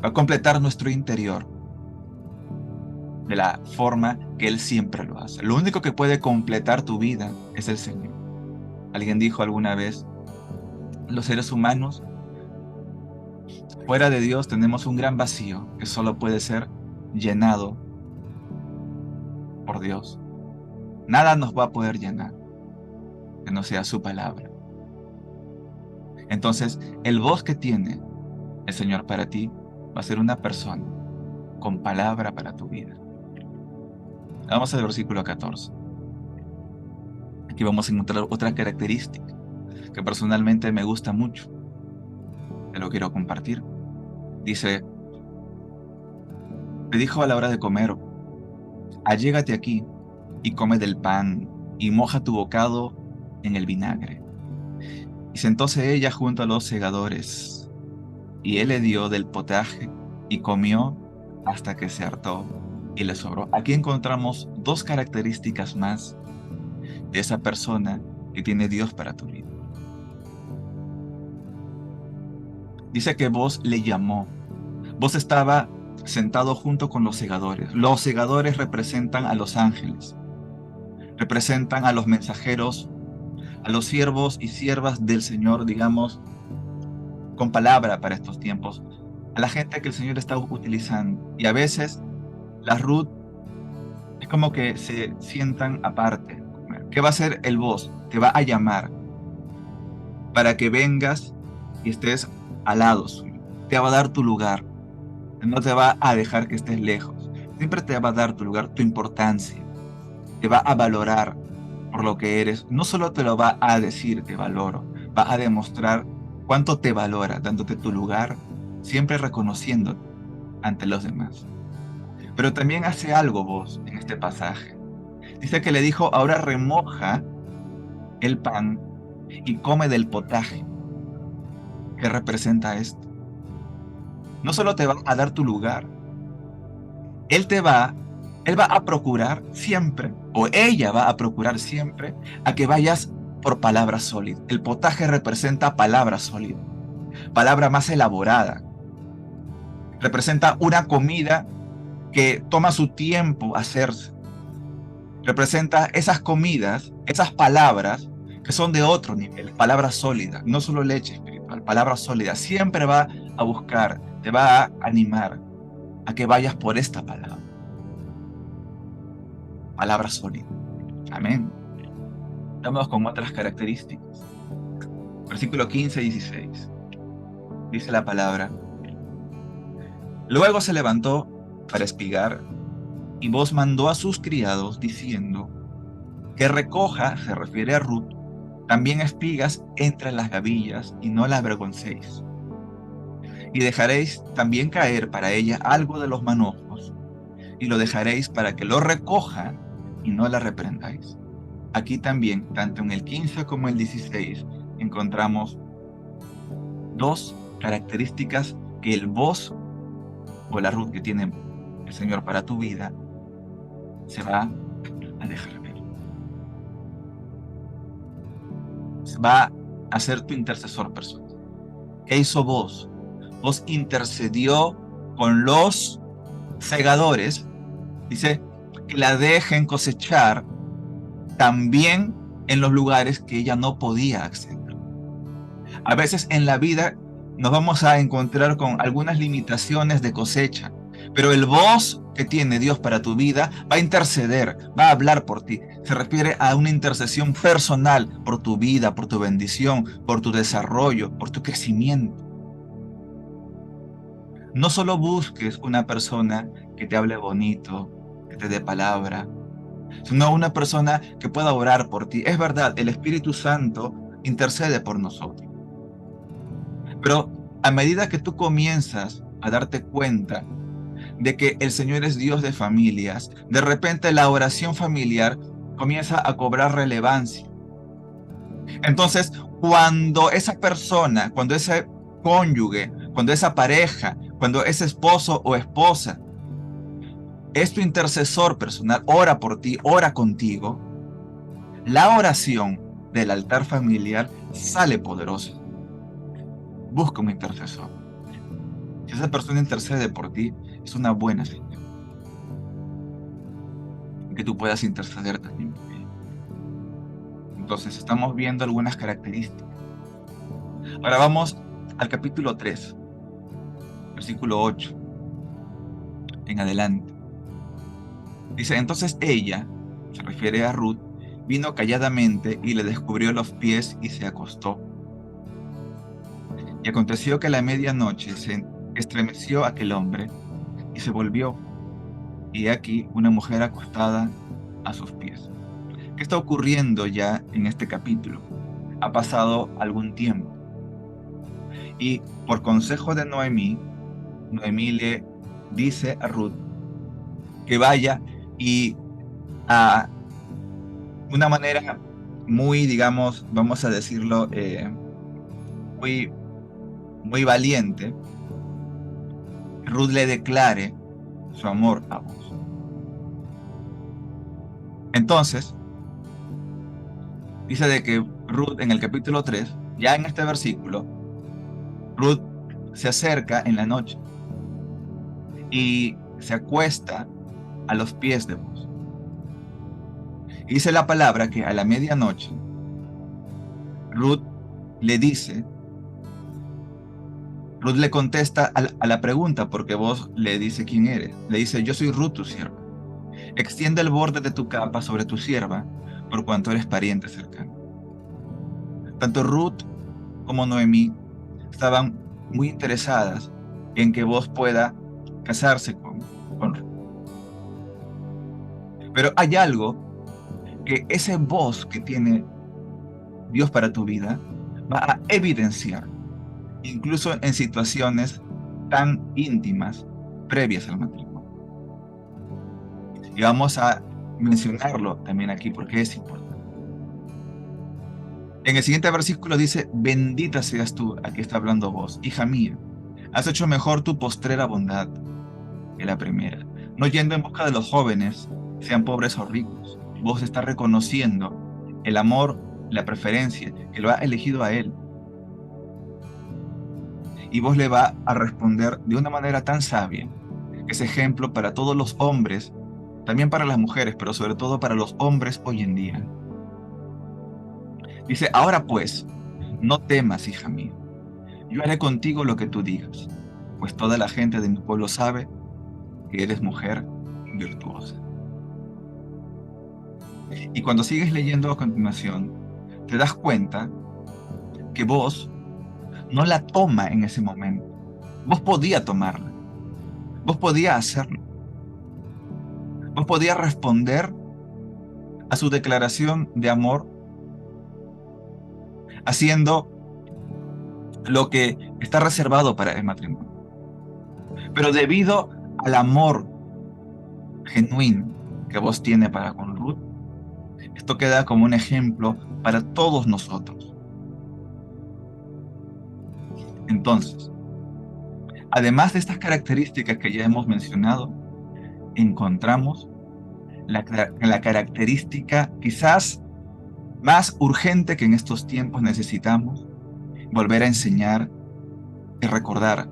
Va a completar nuestro interior de la forma que Él siempre lo hace. Lo único que puede completar tu vida es el Señor. Alguien dijo alguna vez: los seres humanos, fuera de Dios, tenemos un gran vacío que solo puede ser llenado por Dios. Nada nos va a poder llenar que no sea su palabra. Entonces, el voz que tiene el Señor para ti va a ser una persona con palabra para tu vida. Vamos al versículo 14. Aquí vamos a encontrar otra característica que personalmente me gusta mucho te lo quiero compartir. Dice, le dijo a la hora de comer, allégate aquí y come del pan y moja tu bocado en el vinagre. Y sentóse ella junto a los segadores, y él le dio del potaje y comió hasta que se hartó y le sobró. Aquí encontramos dos características más de esa persona que tiene Dios para tu vida. Dice que vos le llamó. Vos estaba sentado junto con los segadores. Los segadores representan a los ángeles, representan a los mensajeros, a los siervos y siervas del Señor, digamos, con palabra para estos tiempos, a la gente que el Señor está utilizando. Y a veces las Ruth es como que se sientan aparte. ¿Qué va a hacer el vos? Te va a llamar para que vengas y estés al lado suyo. Te va a dar tu lugar. No te va a dejar que estés lejos. Siempre te va a dar tu lugar, tu importancia. Te va a valorar por lo que eres. No solo te lo va a decir te valoro, va a demostrar cuánto te valora, dándote tu lugar, siempre reconociéndote ante los demás. Pero también hace algo vos en este pasaje. Dice que le dijo, ahora remoja el pan y come del potaje. ¿Qué representa esto? No solo te va a dar tu lugar, él te va, él va a procurar siempre, o ella va a procurar siempre, a que vayas por palabra sólida. El potaje representa palabra sólida, palabra más elaborada. Representa una comida que toma su tiempo hacerse. Representa esas comidas, esas palabras que son de otro nivel, palabras sólidas, no solo leche espiritual, palabras sólidas. Siempre va a buscar, te va a animar a que vayas por esta palabra. Palabra sólida. Amén. Vamos con otras características. Versículo 15 y 16. Dice la palabra. Luego se levantó para espigar y vos mandó a sus criados diciendo que recoja, se refiere a Ruth, también espigas entre las gavillas y no la avergoncéis. Y dejaréis también caer para ella algo de los manojos y lo dejaréis para que lo recoja y no la reprendáis. Aquí también, tanto en el 15 como en el 16, encontramos dos características que el vos o la Ruth que tiene el Señor para tu vida se va a dejar ver. Va a ser tu intercesor personal. ¿Qué hizo vos? Vos intercedió con los segadores, dice, que la dejen cosechar también en los lugares que ella no podía acceder. A veces en la vida nos vamos a encontrar con algunas limitaciones de cosecha, pero el voz que tiene Dios para tu vida va a interceder, va a hablar por ti. Se refiere a una intercesión personal por tu vida, por tu bendición, por tu desarrollo, por tu crecimiento. No solo busques una persona que te hable bonito, que te dé palabra, sino una persona que pueda orar por ti. Es verdad, el Espíritu Santo intercede por nosotros. Pero a medida que tú comienzas a darte cuenta de que el Señor es Dios de familias, de repente la oración familiar comienza a cobrar relevancia. Entonces, cuando esa persona, cuando ese cónyuge, cuando esa pareja, cuando ese esposo o esposa es tu intercesor personal, ora por ti, ora contigo, la oración del altar familiar sale poderosa. Busca un intercesor. Si esa persona intercede por ti, es una buena señal. Que tú puedas interceder también por él. Entonces, estamos viendo algunas características. Ahora vamos al capítulo 3, versículo 8, en adelante. Dice, entonces ella, se refiere a Ruth, vino calladamente y le descubrió los pies y se acostó. Y aconteció que a la medianoche se estremeció aquel hombre y se volvió, y aquí una mujer acostada a sus pies. ¿Qué está ocurriendo ya en este capítulo? Ha pasado algún tiempo. Y por consejo de Noemí, Noemí le dice a Ruth que vaya y a una manera muy, digamos, vamos a decirlo, muy, muy valiente, Ruth le declare su amor a vos. Entonces, dice de que Ruth en el capítulo 3 ya en este versículo, Ruth se acerca en la noche y se acuesta a los pies de vos. Y dice la palabra que a la medianoche, Ruth le dice, Ruth le contesta a la pregunta porque vos le dice quién eres. Le dice, yo soy Ruth, tu sierva. Extiende el borde de tu capa sobre tu sierva, por cuanto eres pariente cercano. Tanto Ruth como Noemí estaban muy interesadas en que vos pueda casarse con Ruth. Pero hay algo que ese vos que tiene Dios para tu vida va a evidenciar, incluso en situaciones tan íntimas previas al matrimonio. Y vamos a mencionarlo también aquí porque es importante. En el siguiente versículo dice, bendita seas tú, aquí está hablando vos, hija mía, has hecho mejor tu postrera bondad que la primera, no yendo en busca de los jóvenes, sean pobres o ricos. Vos estás reconociendo el amor, la preferencia, que lo ha elegido a él. Y vos le va a responder de una manera tan sabia, que es ejemplo para todos los hombres, también para las mujeres, pero sobre todo para los hombres hoy en día. Dice, ahora pues, no temas, hija mía, yo haré contigo lo que tú digas, pues toda la gente de mi pueblo sabe que eres mujer virtuosa. Y cuando sigues leyendo a continuación, te das cuenta que vos no la toma en ese momento. Vos podías tomarla, vos podías hacerlo, vos podías responder a su declaración de amor haciendo lo que está reservado para el matrimonio. Pero debido al amor genuino que vos tienes para con Ruth, esto queda como un ejemplo para todos nosotros. Entonces, además de estas características que ya hemos mencionado, encontramos la característica quizás más urgente que en estos tiempos necesitamos volver a enseñar y recordar,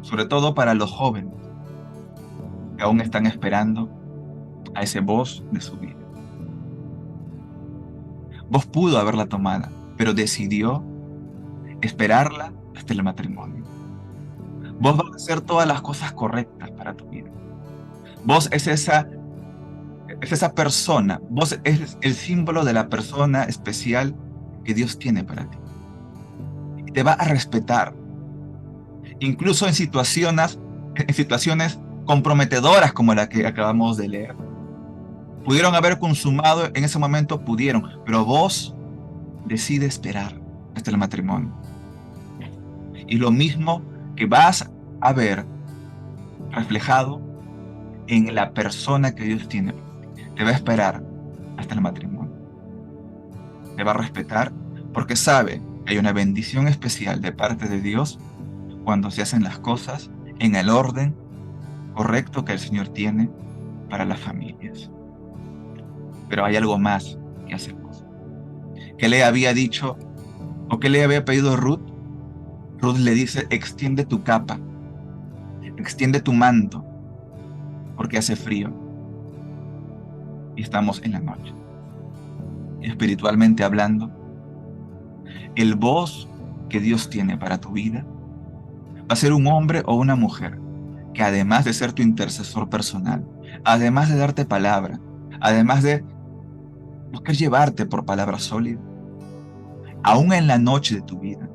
sobre todo para los jóvenes que aún están esperando a ese voz de su vida. Vos pudo haberla tomada, pero decidió esperarla hasta el matrimonio. Vos vas a hacer todas las cosas correctas para tu vida. Vos es esa persona, vos es el símbolo de la persona especial que Dios tiene para ti. Y te va a respetar, incluso en situaciones comprometedoras como la que acabamos de leer. Pudieron haber consumado en ese momento, pudieron, pero vos decides esperar hasta el matrimonio. Y lo mismo que vas a ver reflejado en la persona que Dios tiene. Te va a esperar hasta el matrimonio. Te va a respetar porque sabe que hay una bendición especial de parte de Dios cuando se hacen las cosas en el orden correcto que el Señor tiene para las familias. Pero hay algo más que hacemos. ¿Qué le había dicho o qué le había pedido Ruth? Ruth le dice, extiende tu capa, extiende tu manto, porque hace frío y estamos en la noche. Espiritualmente hablando, el voz que Dios tiene para tu vida va a ser un hombre o una mujer que además de ser tu intercesor personal, además de darte palabra, además de buscar llevarte por palabra sólida, aún en la noche de tu vida,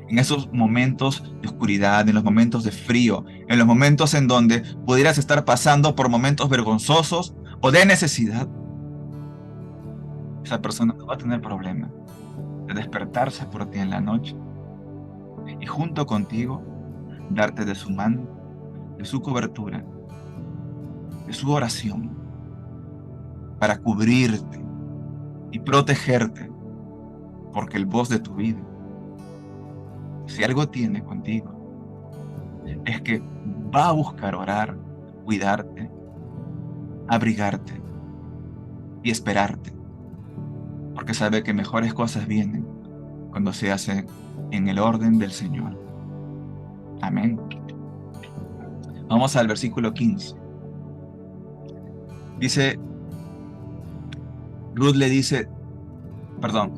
en esos momentos de oscuridad, en los momentos de frío, en los momentos en donde pudieras estar pasando por momentos vergonzosos o de necesidad, esa persona no va a tener problema de despertarse por ti en la noche y junto contigo darte de su mano, de su cobertura, de su oración, para cubrirte y protegerte, porque el voz de tu vida, si algo tiene contigo, es que va a buscar orar, cuidarte, abrigarte y esperarte, porque sabe que mejores cosas vienen cuando se hace en el orden del Señor. Amén. Vamos al versículo 15. Dice, Ruth le dice, perdón,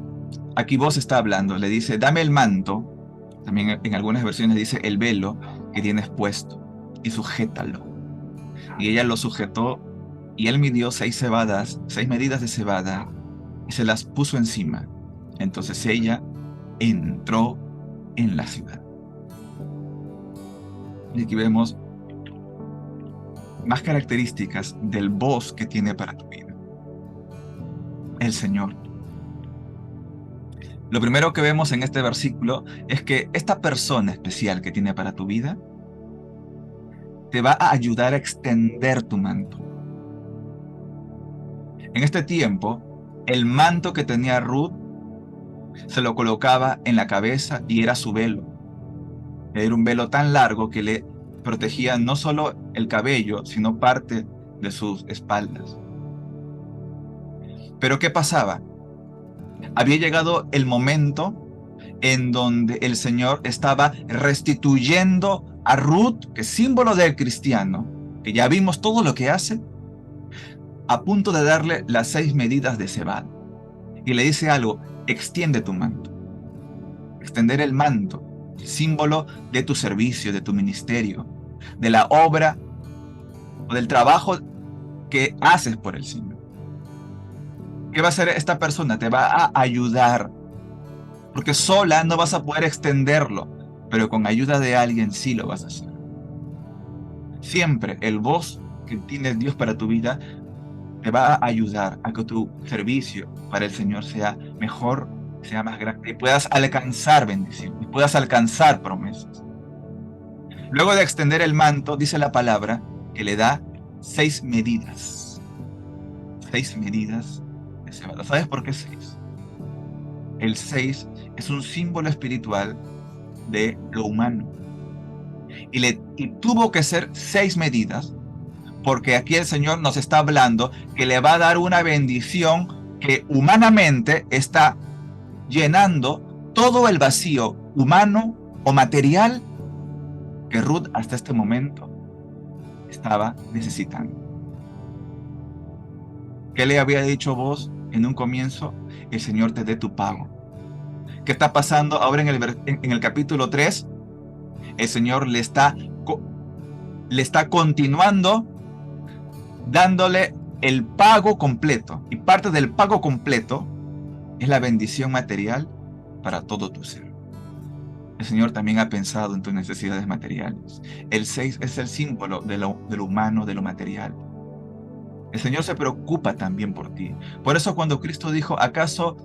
aquí vos está hablando, le dice, dame el manto, también en algunas versiones dice el velo que tienes puesto, y sujétalo. Y ella lo sujetó, y él midió 6 medidas de cebada, y se las puso encima. Entonces ella entró en la ciudad. Y aquí vemos más características del voz que tiene para tu vida, el Señor. Lo primero que vemos en este versículo es que esta persona especial que tiene para tu vida te va a ayudar a extender tu manto. En este tiempo, el manto que tenía Ruth se lo colocaba en la cabeza y era su velo. Era un velo tan largo que le protegía no solo el cabello, sino parte de sus espaldas. Pero ¿qué pasaba? Había llegado el momento en donde el Señor estaba restituyendo a Ruth, que es símbolo del cristiano, que ya vimos todo lo que hace, a punto de darle las 6 medidas de cebada. Y le dice algo, extiende tu manto. Extender el manto, símbolo de tu servicio, de tu ministerio, de la obra o del trabajo que haces por el Señor. ¿Qué va a hacer esta persona? Te va a ayudar, porque sola no vas a poder extenderlo, pero con ayuda de alguien sí lo vas a hacer. Siempre el voz que tiene Dios para tu vida te va a ayudar a que tu servicio para el Señor sea mejor, sea más grande y puedas alcanzar bendiciones, puedas alcanzar promesas. Luego de extender el manto, dice la palabra que le da 6 medidas. 6 medidas de cebada. ¿Sabes por qué 6? El 6 es un símbolo espiritual de lo humano. Y tuvo que ser 6 medidas, porque aquí el Señor nos está hablando que le va a dar una bendición que humanamente está llenando todo el vacío humano o material que Ruth hasta este momento estaba necesitando. ¿Qué le había dicho vos en un comienzo? El Señor te dé tu pago. ¿Qué está pasando ahora en el capítulo 3? El Señor le está continuando dándole el pago completo. Y parte del pago completo es la bendición material para todo tu ser. El Señor también ha pensado en tus necesidades materiales. El 6 es el símbolo de lo humano, de lo material. El Señor se preocupa también por ti. Por eso cuando Cristo dijo, ¿acaso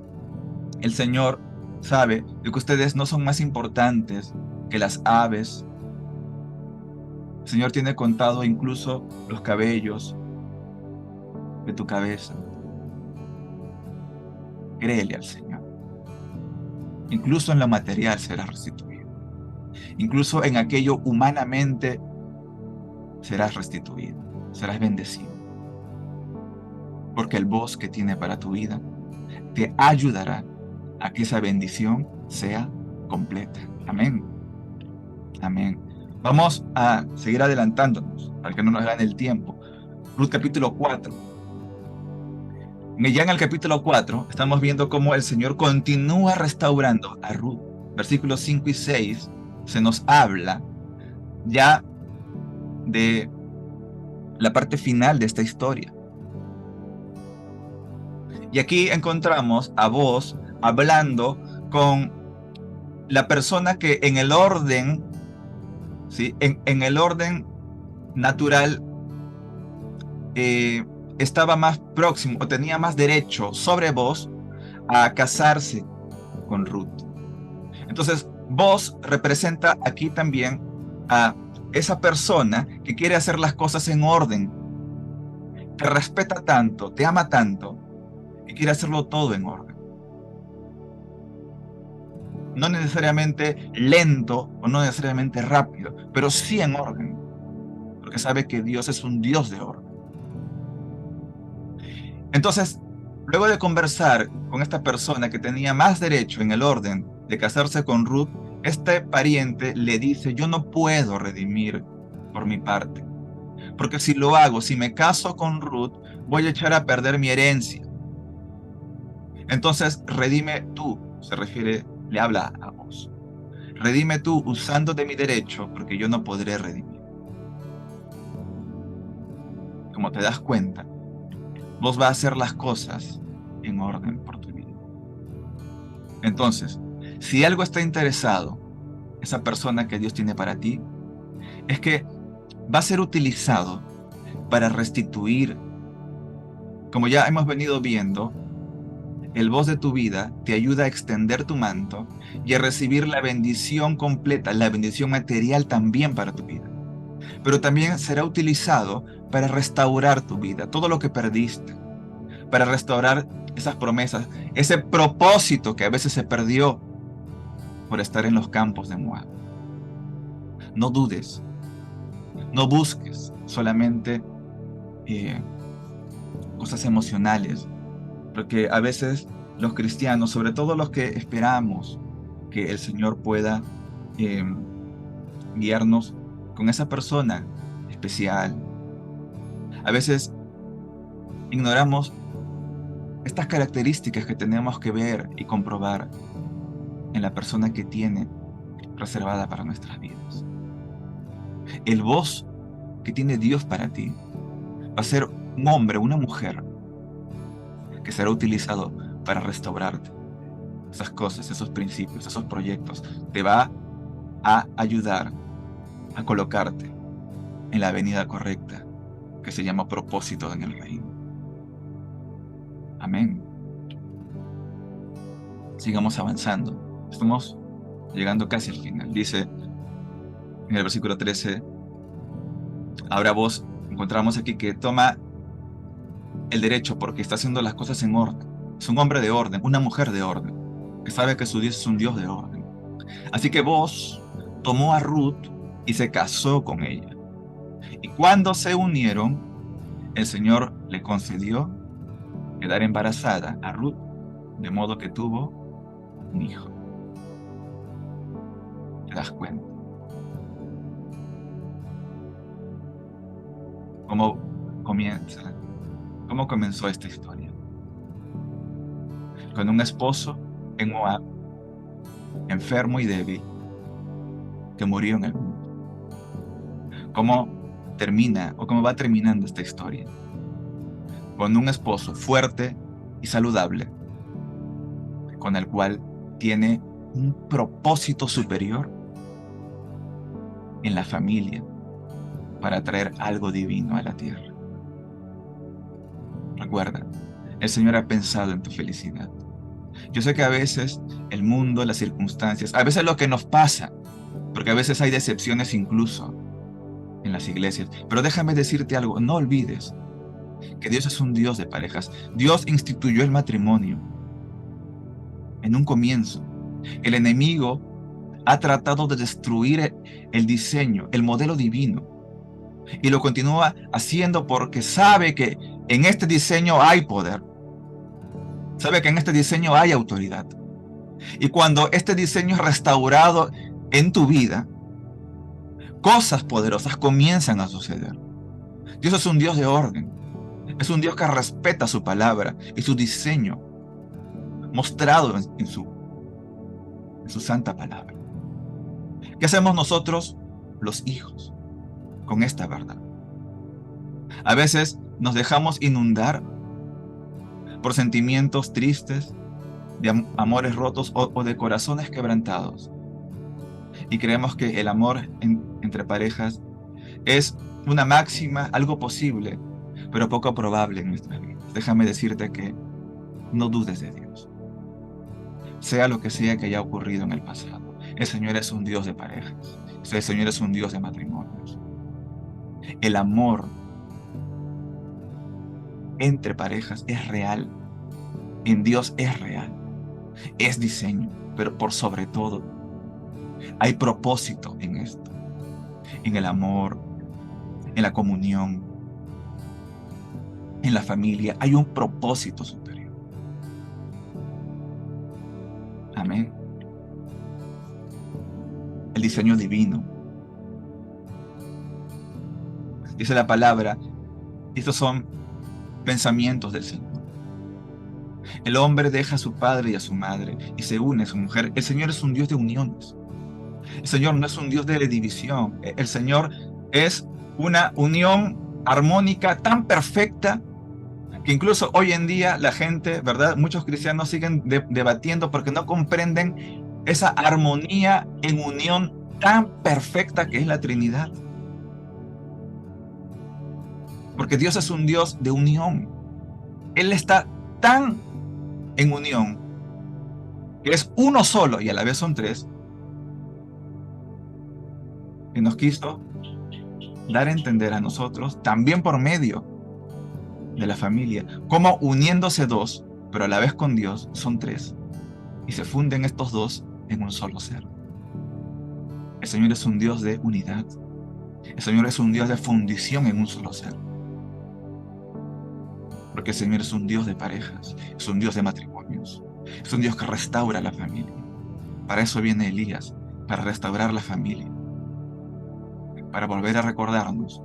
el Señor sabe de que ustedes no son más importantes que las aves? El Señor tiene contado incluso los cabellos de tu cabeza. Créele al Señor. Incluso en lo material serás restituido. Incluso en aquello humanamente serás restituido. Serás bendecido. Porque el voz que tiene para tu vida te ayudará a que esa bendición sea completa. Amén. Amén. Vamos a seguir adelantándonos para que no nos gane el tiempo. Ruth capítulo 4. Ya en el capítulo 4 estamos viendo cómo el Señor continúa restaurando a Ruth. Versículos 5 y 6 se nos habla ya de la parte final de esta historia. Y aquí encontramos a Booz hablando con la persona que en el orden, ¿sí? en el orden natural estaba más próximo o tenía más derecho sobre Booz a casarse con Ruth. Entonces Vos representa aquí también a esa persona que quiere hacer las cosas en orden, te respeta tanto, te ama tanto, que quiere hacerlo todo en orden. No necesariamente lento o no necesariamente rápido, pero sí en orden, porque sabe que Dios es un Dios de orden. Entonces, luego de conversar con esta persona que tenía más derecho en el orden de casarse con Ruth, este pariente le dice, yo no puedo redimir por mi parte, porque si lo hago, si me caso con Ruth, voy a echar a perder mi herencia. Entonces, redime tú, se refiere, le habla a vos. Redime tú usando de mi derecho, porque yo no podré redimir. Como te das cuenta, vos vas a hacer las cosas en orden por tu vida. Entonces, si algo está interesado, esa persona que Dios tiene para ti, es que va a ser utilizado para restituir. Como ya hemos venido viendo, el voz de tu vida te ayuda a extender tu manto y a recibir la bendición completa, la bendición material también para tu vida. Pero también será utilizado para restaurar tu vida, todo lo que perdiste, para restaurar esas promesas, ese propósito que a veces se perdió por estar en los campos de Moab. No dudes, no busques solamente eh, cosas emocionales, porque a veces los cristianos, sobre todo los que esperamos que el Señor pueda eh, guiarnos con esa persona especial, a veces ignoramos estas características que tenemos que ver y comprobar en la persona que tiene reservada para nuestras vidas. El voz que tiene Dios para ti va a ser un hombre, una mujer, que será utilizado para restaurarte. Esas cosas, esos principios, esos proyectos, te va a ayudar a colocarte en la avenida correcta, que se llama propósito en el reino. Amén. Sigamos avanzando. Estamos llegando casi al final. Dice en el versículo 13, ahora vos encontramos aquí que toma el derecho porque está haciendo las cosas en orden. Es un hombre de orden, una mujer de orden, que sabe que su Dios es un Dios de orden. Así que vos tomó a Ruth y se casó con ella. Y cuando se unieron, el Señor le concedió quedar embarazada a Ruth, de modo que tuvo un hijo. ¿Te das cuenta? ¿Cómo comienza? ¿Cómo comenzó esta historia? Con un esposo en Moab, enfermo y débil, que murió en el mundo. ¿Cómo termina o cómo va terminando esta historia? Con un esposo fuerte y saludable, con el cual tiene un propósito superior en la familia para traer algo divino a la tierra. Recuerda, el Señor ha pensado en tu felicidad. Yo sé que a veces el mundo, las circunstancias, a veces lo que nos pasa, porque a veces hay decepciones incluso en las iglesias, pero déjame decirte algo, no olvides que Dios es un Dios de parejas. Dios instituyó el matrimonio en un comienzo. El enemigo ha tratado de destruir el diseño, el modelo divino, y lo continúa haciendo porque sabe que en este diseño hay poder, sabe que en este diseño hay autoridad. Y cuando este diseño es restaurado en tu vida, cosas poderosas comienzan a suceder. Dios es un Dios de orden, es un Dios que respeta su palabra y su diseño mostrado en su santa palabra. ¿Qué hacemos nosotros, los hijos, con esta verdad? A veces nos dejamos inundar por sentimientos tristes, de amores rotos o de corazones quebrantados. Y creemos que el amor entre parejas es una máxima, algo posible, pero poco probable en nuestras vidas. Déjame decirte que no dudes de Dios, sea lo que sea que haya ocurrido en el pasado. El Señor es un Dios de parejas. El Señor es un Dios de matrimonios. El amor entre parejas es real. En Dios es real. Es diseño. Pero por sobre todo, hay propósito en esto. En el amor, en la comunión, en la familia. Hay un propósito superior. Amén. El diseño divino. Dice la palabra, y estos son pensamientos del Señor. El hombre deja a su padre y a su madre y se une a su mujer. El Señor es un Dios de uniones. El Señor no es un Dios de división. El Señor es una unión armónica tan perfecta que incluso hoy en día la gente, ¿verdad? Muchos cristianos siguen debatiendo porque no comprenden esa armonía en unión tan perfecta que es la Trinidad. Porque Dios es un Dios de unión. Él está tan en unión, que es uno solo y a la vez son tres, que nos quiso dar a entender a nosotros, también por medio de la familia, cómo uniéndose dos, pero a la vez con Dios, son tres, y se funden estos dos en un solo ser. El Señor es un Dios de unidad. El Señor es un Dios de fundición en un solo ser. Porque el Señor es un Dios de parejas, es un Dios de matrimonios, es un Dios que restaura la familia. Para eso viene Elías, para restaurar la familia, para volver a recordarnos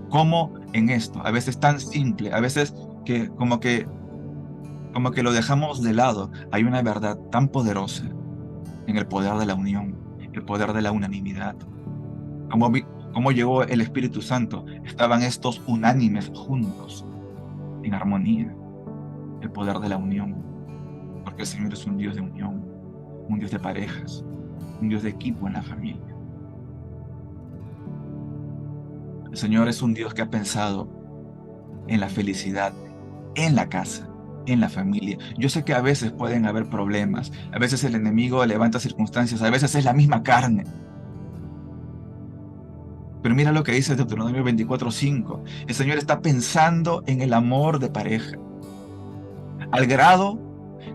cómo en esto, a veces tan simple, a veces que como que lo dejamos de lado, hay una verdad tan poderosa en el poder de la unión, el poder de la unanimidad. Como, como llegó el Espíritu Santo, estaban estos unánimes juntos, en armonía, el poder de la unión, porque el Señor es un Dios de unión, un Dios de parejas, un Dios de equipo en la familia. El Señor es un Dios que ha pensado en la felicidad, en la casa, en la familia. Yo sé que a veces pueden haber problemas, a veces el enemigo levanta circunstancias, a veces es la misma carne. Pero mira lo que dice Deuteronomio 24:5. El Señor está pensando en el amor de pareja, al grado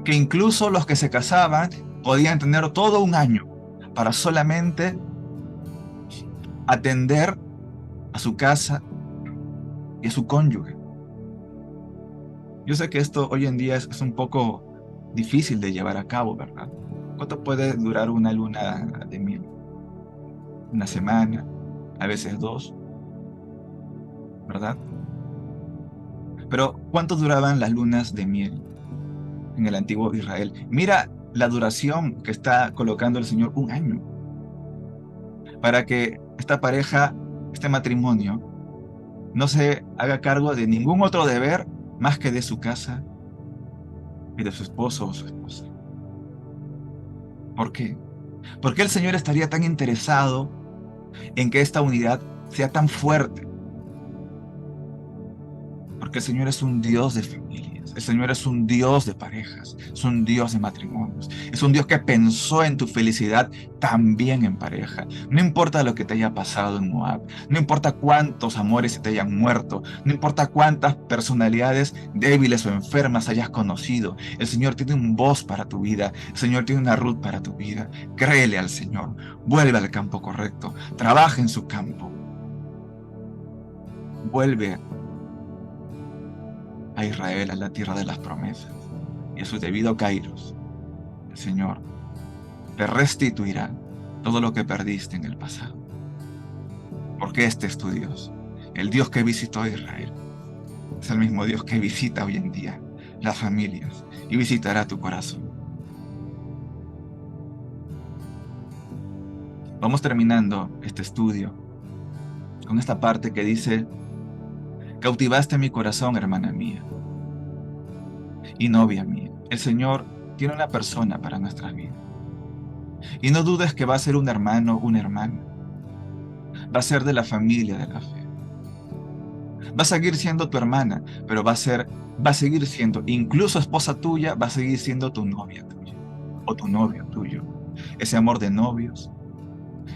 que incluso los que se casaban podían tener todo un año para solamente atender a su casa y a su cónyuge. Yo sé que esto hoy en día es un poco difícil de llevar a cabo, ¿verdad? ¿Cuánto puede durar una luna de miel? Una semana, a veces dos, ¿verdad? Pero ¿cuánto duraban las lunas de miel en el antiguo Israel? Mira la duración que está colocando el Señor, un año, para que esta pareja, este matrimonio, no se haga cargo de ningún otro deber más que de su casa y de su esposo o su esposa. ¿Por qué? ¿Por qué el Señor estaría tan interesado en que esta unidad sea tan fuerte? Porque el Señor es un Dios de familias, el Señor es un Dios de parejas, es un Dios de matrimonios, es un Dios que pensó en tu felicidad también en pareja. No importa lo que te haya pasado en Moab, no importa cuántos amores se te hayan muerto, no importa cuántas personalidades débiles o enfermas hayas conocido, el Señor tiene un voz para tu vida, el Señor tiene una Ruth para tu vida. Créele al Señor, vuelve al campo correcto, trabaja en su campo, vuelve a Israel, a la tierra de las promesas, y a su debido kairos. El Señor te restituirá todo lo que perdiste en el pasado. Porque este es tu Dios, el Dios que visitó a Israel. Es el mismo Dios que visita hoy en día las familias y visitará tu corazón. Vamos terminando este estudio con esta parte que dice: cautivaste mi corazón, hermana mía y novia mía. El Señor tiene una persona para nuestras vidas. Y no dudes que va a ser un hermano, una hermana. Va a ser de la familia de la fe. Va a seguir siendo tu hermana, pero va a seguir siendo, incluso esposa tuya, va a seguir siendo tu novia tuya o tu novio tuyo. Ese amor de novios,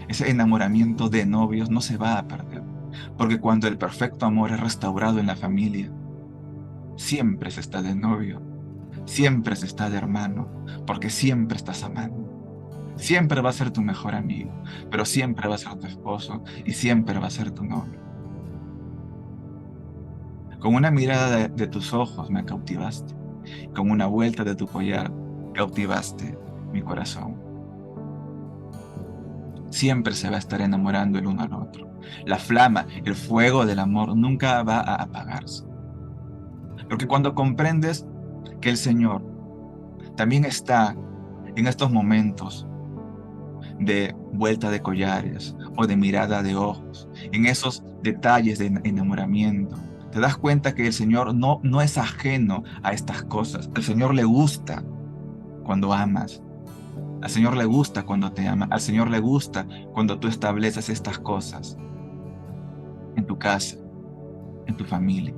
ese enamoramiento de novios no se va a perder. Porque cuando el perfecto amor es restaurado en la familia, siempre se está de novio, siempre se está de hermano, porque siempre estás amando. Siempre va a ser tu mejor amigo, pero siempre va a ser tu esposo y siempre va a ser tu novio. Con una mirada de tus ojos me cautivaste, con una vuelta de tu collar cautivaste mi corazón. Siempre se va a estar enamorando el uno al otro. La flama, el fuego del amor nunca va a apagarse. Porque cuando comprendes que el Señor también está en estos momentos de vuelta de collares o de mirada de ojos, en esos detalles de enamoramiento, te das cuenta que el Señor no es ajeno a estas cosas. Al Señor le gusta cuando amas. Al Señor le gusta cuando te ama. Al Señor le gusta cuando tú estableces estas cosas en tu casa, en tu familia.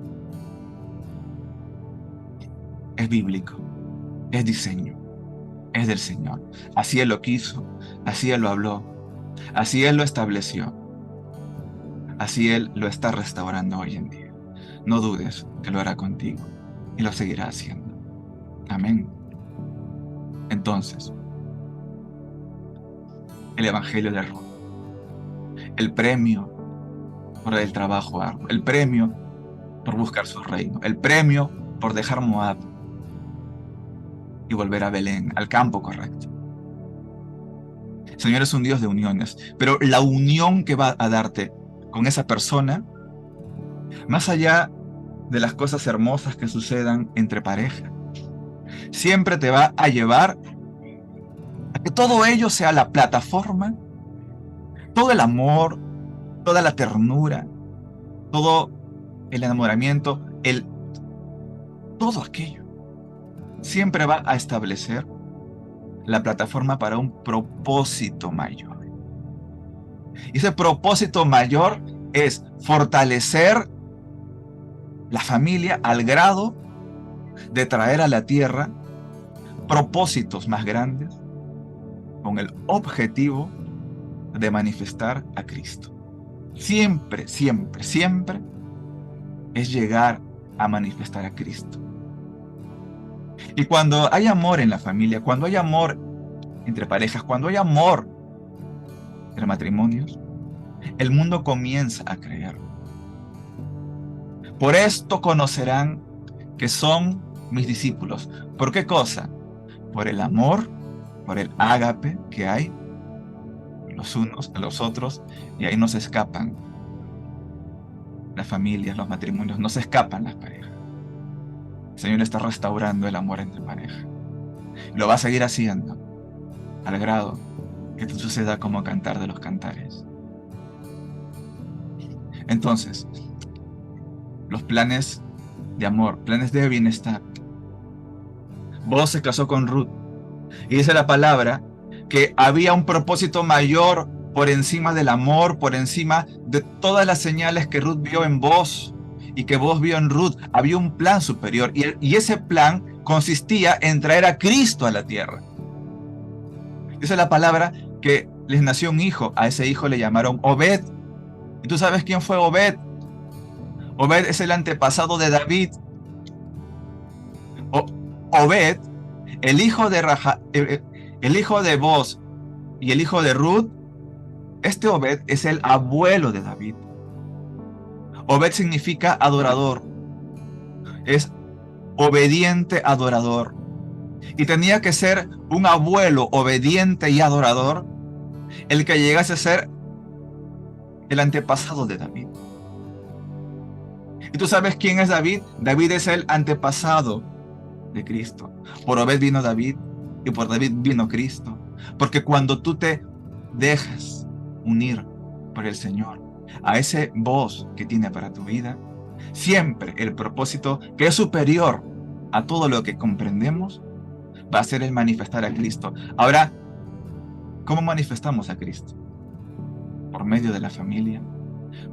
Es bíblico, es diseño, es del Señor. Así Él lo quiso, así Él lo habló, así Él lo estableció, así Él lo está restaurando hoy en día. No dudes que lo hará contigo y lo seguirá haciendo. Amén. Entonces, el Evangelio de Ruth, el premio por el trabajo arduo, el premio por buscar su reino, el premio por dejar Moab y volver a Belén, al campo correcto. El Señor es un Dios de uniones, pero la unión que va a darte con esa persona, más allá de las cosas hermosas que sucedan entre pareja, siempre te va a llevar a que todo ello sea la plataforma, todo el amor, toda la ternura, todo el enamoramiento, todo aquello, siempre va a establecer la plataforma para un propósito mayor. Y ese propósito mayor es fortalecer la familia al grado de traer a la tierra propósitos más grandes con el objetivo de manifestar a Cristo. Siempre, siempre, siempre es llegar a manifestar a Cristo. Y cuando hay amor en la familia, cuando hay amor entre parejas, cuando hay amor entre matrimonios, el mundo comienza a creer. Por esto conocerán que son mis discípulos. ¿Por qué cosa? Por el amor, por el ágape que hay los unos a los otros, y ahí no se escapan las familias, los matrimonios, no se escapan las parejas. El Señor está restaurando el amor entre parejas. Lo va a seguir haciendo al grado que esto suceda como Cantar de los Cantares. Entonces, los planes de amor, planes de bienestar. Boaz se casó con Ruth y dice la palabra que había un propósito mayor por encima del amor, por encima de todas las señales que Ruth vio en Boaz y que Boaz vio en Ruth. Había un plan superior y ese plan consistía en traer a Cristo a la tierra. Dice la palabra que les nació un hijo, a ese hijo le llamaron Obed. ¿Y tú sabes quién fue Obed? Obed es el antepasado de David. Obed, el hijo de Boaz y el hijo de Ruth, este Obed es el abuelo de David. Obed significa adorador, es obediente adorador. Y tenía que ser un abuelo obediente y adorador el que llegase a ser el antepasado de David. ¿Y tú sabes quién es David? David es el antepasado de Cristo. Por Obed vino David y por David vino Cristo. Porque cuando tú te dejas unir por el Señor a ese voz que tiene para tu vida, siempre el propósito que es superior a todo lo que comprendemos va a ser el manifestar a Cristo. Ahora, ¿cómo manifestamos a Cristo? Por medio de la familia,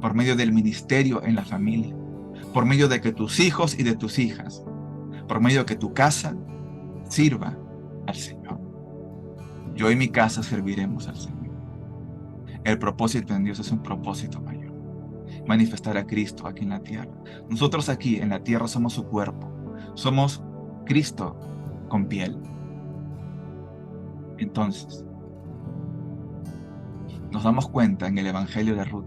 por medio del ministerio en la familia, por medio de que tus hijos y de tus hijas, por medio de que tu casa sirva al Señor. Yo y mi casa serviremos al Señor. El propósito en Dios es un propósito mayor. Manifestar a Cristo aquí en la tierra. Nosotros aquí en la tierra somos su cuerpo. Somos Cristo con piel. Entonces, nos damos cuenta en el Evangelio de Ruth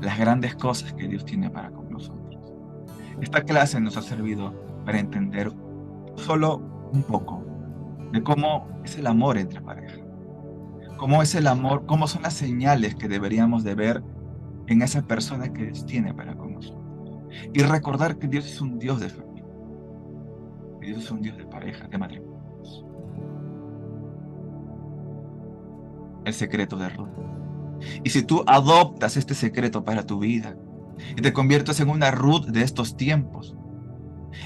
las grandes cosas que Dios tiene para con nosotros. Esta clase nos ha servido para entender solo un poco de cómo es el amor entre pareja, cómo es el amor, cómo son las señales que deberíamos de ver en esa persona que Dios tiene para con nosotros. Y recordar que Dios es un Dios de familia, que Dios es un Dios de pareja, de matrimonios. El secreto de Ruth. Y si tú adoptas este secreto para tu vida y te conviertes en una Ruth de estos tiempos,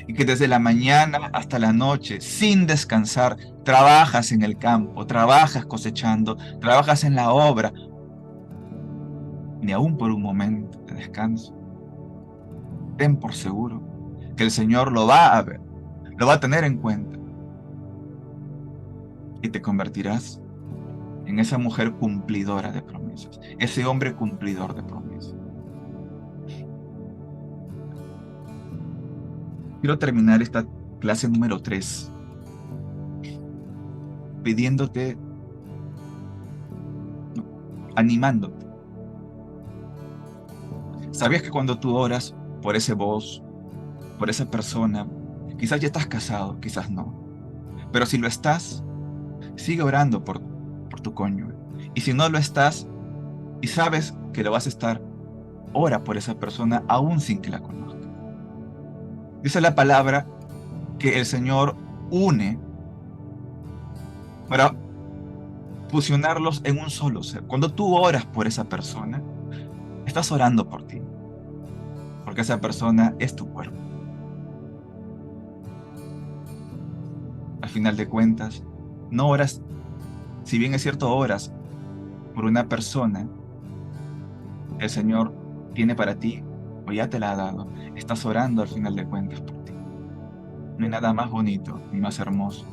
y que desde la mañana hasta la noche, sin descansar, trabajas en el campo, trabajas cosechando, trabajas en la obra, ni aún por un momento de descanso, ten por seguro que el Señor lo va a ver, lo va a tener en cuenta y te convertirás en esa mujer cumplidora de promesas, ese hombre cumplidor de promesas. Quiero terminar esta clase número 3 pidiéndote, no, animándote. ¿Sabías que cuando tú oras por ese voz, por esa persona, quizás ya estás casado, quizás no, pero si lo estás, sigue orando por tu cónyuge? Y si no lo estás y sabes que lo vas a estar, ora por esa persona aún sin que la conozcas. Dice la palabra que el Señor une para fusionarlos en un solo ser. Cuando tú oras por esa persona, estás orando por ti, porque esa persona es tu cuerpo. Al final de cuentas, no oras, si bien es cierto, oras por una persona, el Señor tiene para ti, o ya te la ha dado. Estás orando al final de cuentas por ti. No hay nada más bonito ni más hermoso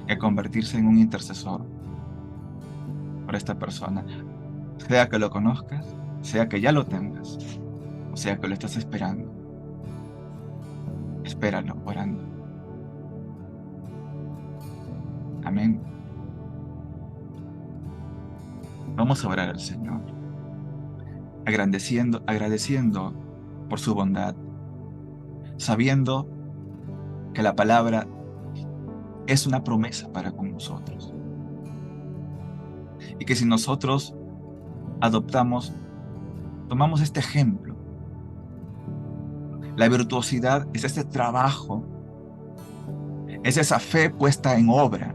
que convertirse en un intercesor por esta persona, sea que lo conozcas, sea que ya lo tengas, o sea que lo estás esperando. Espéralo orando. Amén. Vamos a orar al Señor, agradeciendo por su bondad, sabiendo que la palabra es una promesa para con nosotros. Y que si nosotros adoptamos, tomamos este ejemplo, la virtuosidad es este trabajo, es esa fe puesta en obra,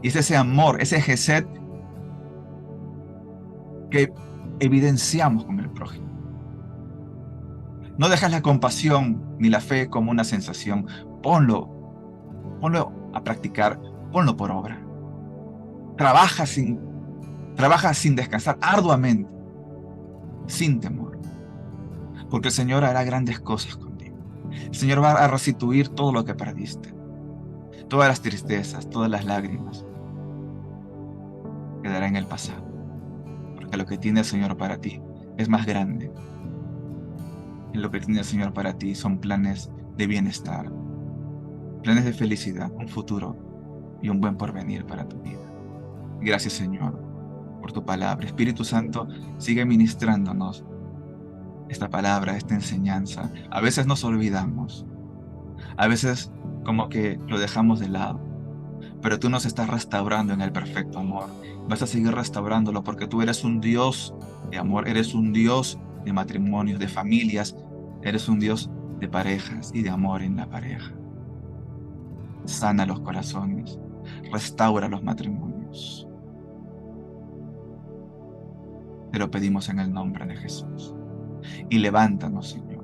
y es ese amor, ese gesed que evidenciamos con el prójimo. No dejas la compasión ni la fe como una sensación, ponlo a practicar, ponlo por obra. Trabaja sin descansar, arduamente, sin temor, porque el Señor hará grandes cosas contigo. El Señor va a restituir todo lo que perdiste, todas las tristezas, todas las lágrimas, quedará en el pasado, porque lo que tiene el Señor para ti es más grande. Y lo que tiene el Señor para ti son planes de bienestar, planes de felicidad, un futuro y un buen porvenir para tu vida. Gracias, Señor, por tu palabra. Espíritu Santo, sigue ministrándonos esta palabra, esta enseñanza. A veces nos olvidamos, a veces como que lo dejamos de lado, pero tú nos estás restaurando en el perfecto amor. Vas a seguir restaurándolo porque tú eres un Dios de amor, eres un Dios de matrimonios, de familias, eres un Dios de parejas y de amor en la pareja. Sana los corazones, restaura los matrimonios. Te lo pedimos en el nombre de Jesús. Y levántanos, Señor.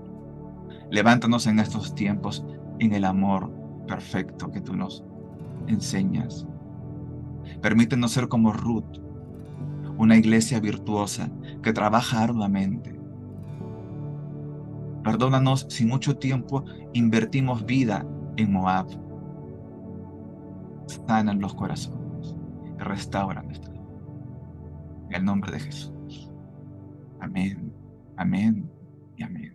Levántanos en estos tiempos en el amor perfecto que tú nos enseñas. Permítenos ser como Ruth, una iglesia virtuosa que trabaja arduamente. Perdónanos si mucho tiempo invertimos vida en Moab. sanan los corazones, restauran nuestra vida. En el nombre de Jesús. Amén, amén y amén.